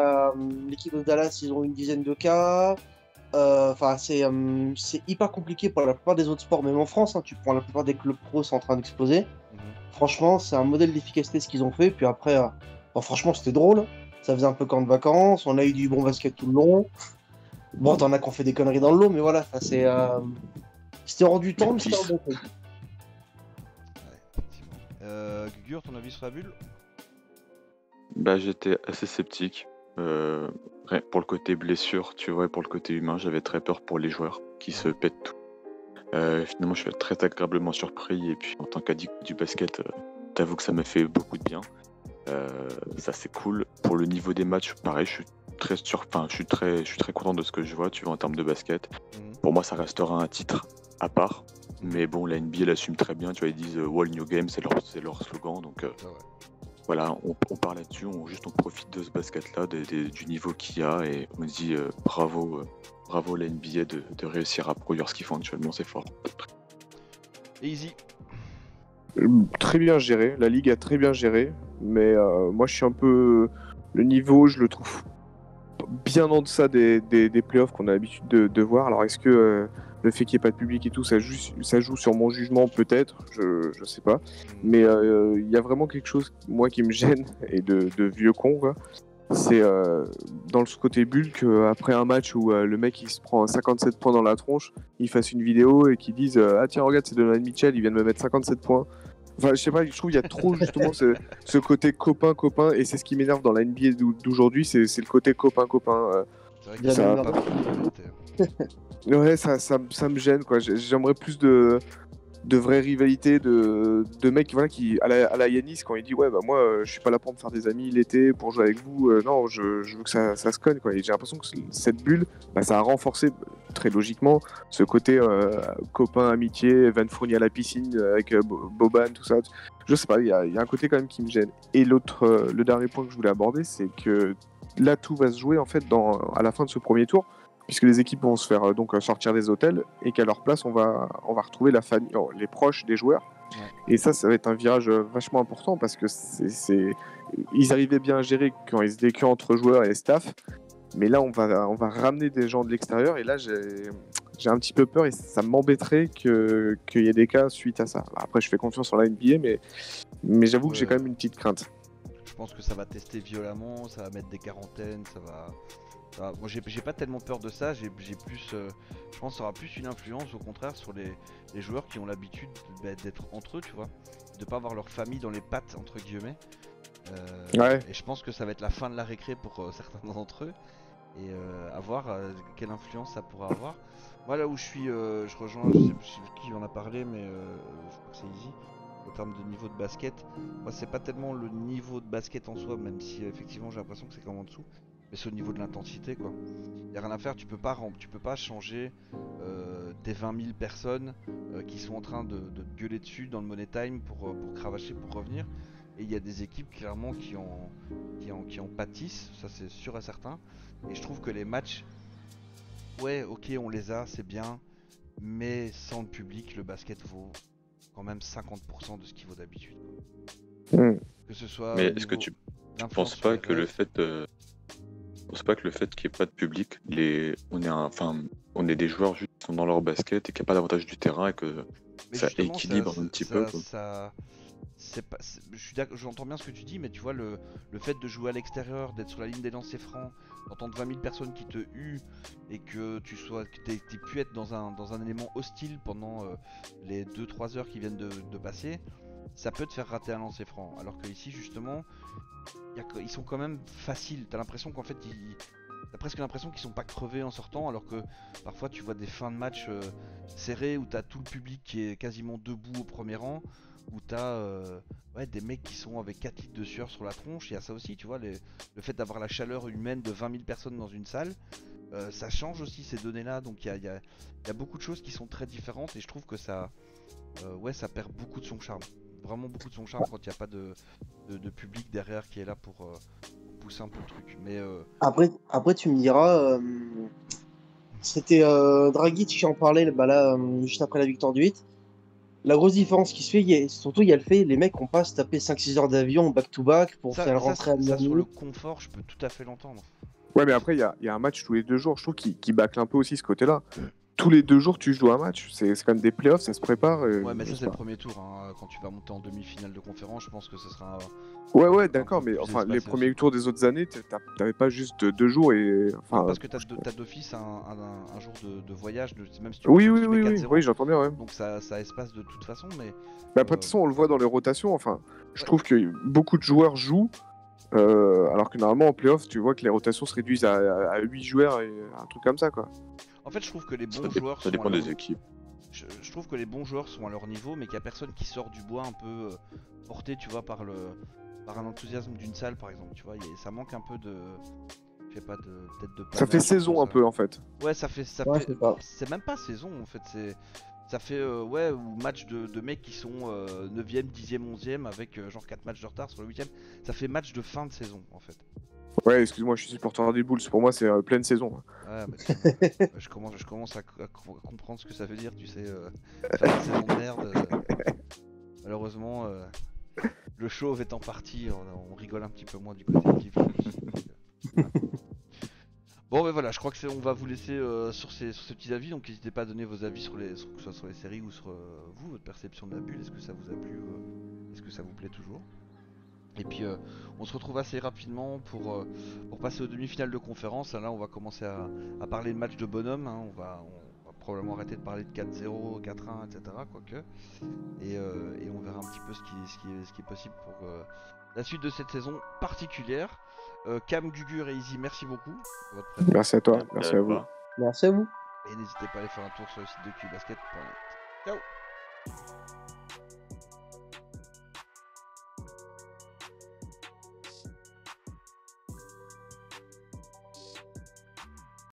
l'équipe de Dallas, ils ont une dizaine de cas. Enfin, c'est hyper compliqué pour la plupart des autres sports, même en France. Hein, tu prends la plupart des clubs pros, c'est en train d'exploser. Franchement, c'est un modèle d'efficacité ce qu'ils ont fait. Puis après, franchement, c'était drôle. Ça faisait un peu camp de vacances. On a eu du bon basket tout le long. Bon, t'en as qu'on fait des conneries dans le lot, mais voilà, c'était hors du temps, mais c'était un bon truc. Ouais, effectivement. Gugur, ton avis sur la bulle? Bah, j'étais assez sceptique. Pour le côté blessure, tu vois, et pour le côté humain, j'avais très peur pour les joueurs qui se pètent tout. Finalement, je suis très agréablement surpris. Et puis, en tant qu'addict du basket, t'avoue que ça m'a fait beaucoup de bien. Ça, c'est cool. Pour le niveau des matchs, pareil, je suis très content de ce que je vois, tu vois, en termes de basket. Pour moi, ça restera un titre à part. Mais bon, la NBA l'assume très bien. Tu vois, ils disent Wall New Game, c'est leur slogan. Donc, voilà, on part là-dessus. On profite de ce basket-là, du niveau qu'il y a. Et on dit bravo la NBA de réussir à produire ce qu'ils font actuellement. C'est fort. Et Easy. Très bien géré, la ligue a très bien géré, mais moi je suis un peu... Le niveau, je le trouve bien en deçà des playoffs qu'on a l'habitude de voir. Alors est-ce que le fait qu'il n'y ait pas de public et tout, ça joue sur mon jugement peut-être, je sais pas. Mais il y a vraiment quelque chose, moi, qui me gêne, et de vieux con, quoi. C'est dans ce côté bulle qu'après un match où le mec il se prend 57 points dans la tronche, il fasse une vidéo et qu'il dise ah tiens regarde c'est Donovan Mitchell, il vient de me mettre 57 points. Enfin je sais pas, je trouve qu'il y a trop justement ce côté copain et c'est ce qui m'énerve dans la NBA d'aujourd'hui, c'est le côté copain. C'est vrai que ça va pas Ouais, ça me gêne quoi. J'aimerais plus de vraie rivalité, de mecs voilà, qui, à la Yanis, quand il dit ouais bah moi je suis pas là pour me faire des amis l'été, pour jouer avec vous, non je veux que ça se cogne quoi. Et j'ai l'impression que cette bulle, bah, ça a renforcé très logiquement ce côté copain, amitié, Evan Fournier à la piscine avec Boban, tout ça. Je sais pas, il y a un côté quand même qui me gêne. Et le dernier point que je voulais aborder, c'est que là, tout va se jouer en fait à la fin de ce premier tour, puisque les équipes vont se faire donc sortir des hôtels et qu'à leur place, on va retrouver la famille, les proches des joueurs. Ouais. Et ça va être un virage vachement important parce que ils arrivaient bien à gérer quand ils étaient que entre joueurs et staff. Mais là, on va ramener des gens de l'extérieur et là, j'ai un petit peu peur et ça m'embêterait qu'il y ait des cas suite à ça. Après, je fais confiance en la NBA, mais j'avoue que j'ai quand même une petite crainte. Je pense que ça va tester violemment, ça va mettre des quarantaines, moi j'ai pas tellement peur de ça, j'ai plus, je pense que ça aura plus une influence au contraire sur les joueurs qui ont l'habitude d'être entre eux, tu vois, de pas avoir leur famille dans les pattes entre guillemets. Ouais. Et je pense que ça va être la fin de la récré pour certains d'entre eux et à voir quelle influence ça pourra avoir. Moi là où je suis, je rejoins, je sais plus qui en a parlé, mais je crois que c'est Easy. En termes de niveau de basket, moi c'est pas tellement le niveau de basket en soi, même si effectivement j'ai l'impression que c'est comme en dessous, mais c'est au niveau de l'intensité quoi. Y a rien à faire, tu peux pas changer des 20 000 personnes qui sont en train de te gueuler dessus dans le money time pour cravacher, pour revenir. Et il y a des équipes clairement qui en pâtissent, ça c'est sûr et certain. Et je trouve que les matchs, ouais ok on les a, c'est bien, mais sans le public, le basket vaut quand même 50% de ce qu'il vaut d'habitude. Que ce soit. Mais est-ce que tu penses pas que le fait qu'il n'y ait pas de public, on est des joueurs juste qui sont dans leur basket et qu'il n'y a pas d'avantage du terrain et que ça équilibre un petit peu quoi. J'entends bien ce que tu dis, mais tu vois, le fait de jouer à l'extérieur, d'être sur la ligne des lancers francs, d'entendre 20 000 personnes qui te huent et que t'aies pu être dans un élément hostile pendant les 2-3 heures qui viennent de passer, ça peut te faire rater un lancer franc. Alors que ici, justement, ils sont quand même faciles. T'as l'impression qu'en fait, t'as presque l'impression qu'ils sont pas crevés en sortant, alors que parfois tu vois des fins de match serrées où t'as tout le public qui est quasiment debout au premier rang, où t'as des mecs qui sont avec 4 litres de sueur sur la tronche. Il y a ça aussi, tu vois, le fait d'avoir la chaleur humaine de 20 000 personnes dans une salle, ça change aussi ces données-là. Donc il y a beaucoup de choses qui sont très différentes et je trouve que ça perd beaucoup de son charme. Vraiment beaucoup de son charme quand il n'y a pas de public derrière qui est là pour pousser un peu le truc. Mais Après, tu me diras, c'était Dragic qui en parlait là, juste après la victoire du 8. La grosse différence qui se fait, surtout, il y a le fait, les mecs ont pas à se taper 5-6 heures d'avion back-to-back pour faire rentrer à ça sur le Miami. confort, je peux tout à fait l'entendre. Ouais, mais après, il y a un match tous les 2 jours, je trouve, qui bâcle un peu aussi ce côté-là. Tous les 2 jours, tu joues un match, c'est quand même des playoffs, ça se prépare. Ouais, mais ça, c'est le premier tour. Hein. Quand tu vas monter en demi-finale de conférence, je pense que ce sera. Ouais, d'accord, mais enfin, les premiers tours des autres années, t'avais pas juste 2 jours et. Enfin, non, parce que t'as d'office un jour de voyage, même si tu oui, fais 4-0. oui, j'entends bien, ouais. Donc ça espace de toute façon, mais. Bah, après, de toute façon, on le voit dans les rotations, enfin, je trouve que beaucoup de joueurs jouent. Alors que normalement en playoff, tu vois que les rotations se réduisent à 8 joueurs et un truc comme ça quoi. En fait, je trouve que les bons joueurs ça dépend des équipes. Je trouve que les bons joueurs sont à leur niveau, mais qu'il n'y a personne qui sort du bois un peu porté, tu vois, par un enthousiasme d'une salle, par exemple. Tu vois, ça manque un peu de, je sais pas, peut-être de. Ça fait saison un peu en fait. Ouais, Ouais, c'est même pas saison en fait. Ça fait ou match de mecs qui sont 9ème, 10ème, 11ème avec genre 4 matchs de retard sur le 8ème. Ça fait match de fin de saison en fait. Ouais, excuse-moi, je suis supporter des Bulls. Pour moi, c'est pleine saison. Ouais, je commence à comprendre ce que ça veut dire, tu sais. Fin de saison de merde. Malheureusement, le chauve étant parti, on rigole un petit peu moins du côté équipe. Bon, mais voilà, je crois que on va vous laisser sur ces petits avis. Donc, n'hésitez pas à donner vos avis que ce soit sur les séries ou sur vous, votre perception de la bulle. Est-ce que ça vous a plu est-ce que ça vous plaît toujours? Et puis on se retrouve assez rapidement pour passer aux demi-finales de conférence. Là on va commencer à parler de matchs de bonhomme, hein. On va probablement arrêter de parler de 4-0, 4-1, etc. Quoique. Et on verra un petit peu ce qui est possible pour la suite de cette saison particulière. Cam, Gugur et Easy, merci beaucoup pour votre présence. Merci à toi, merci à vous. Merci à vous. Et n'hésitez pas à aller faire un tour sur le site de QBasket.net. Ciao.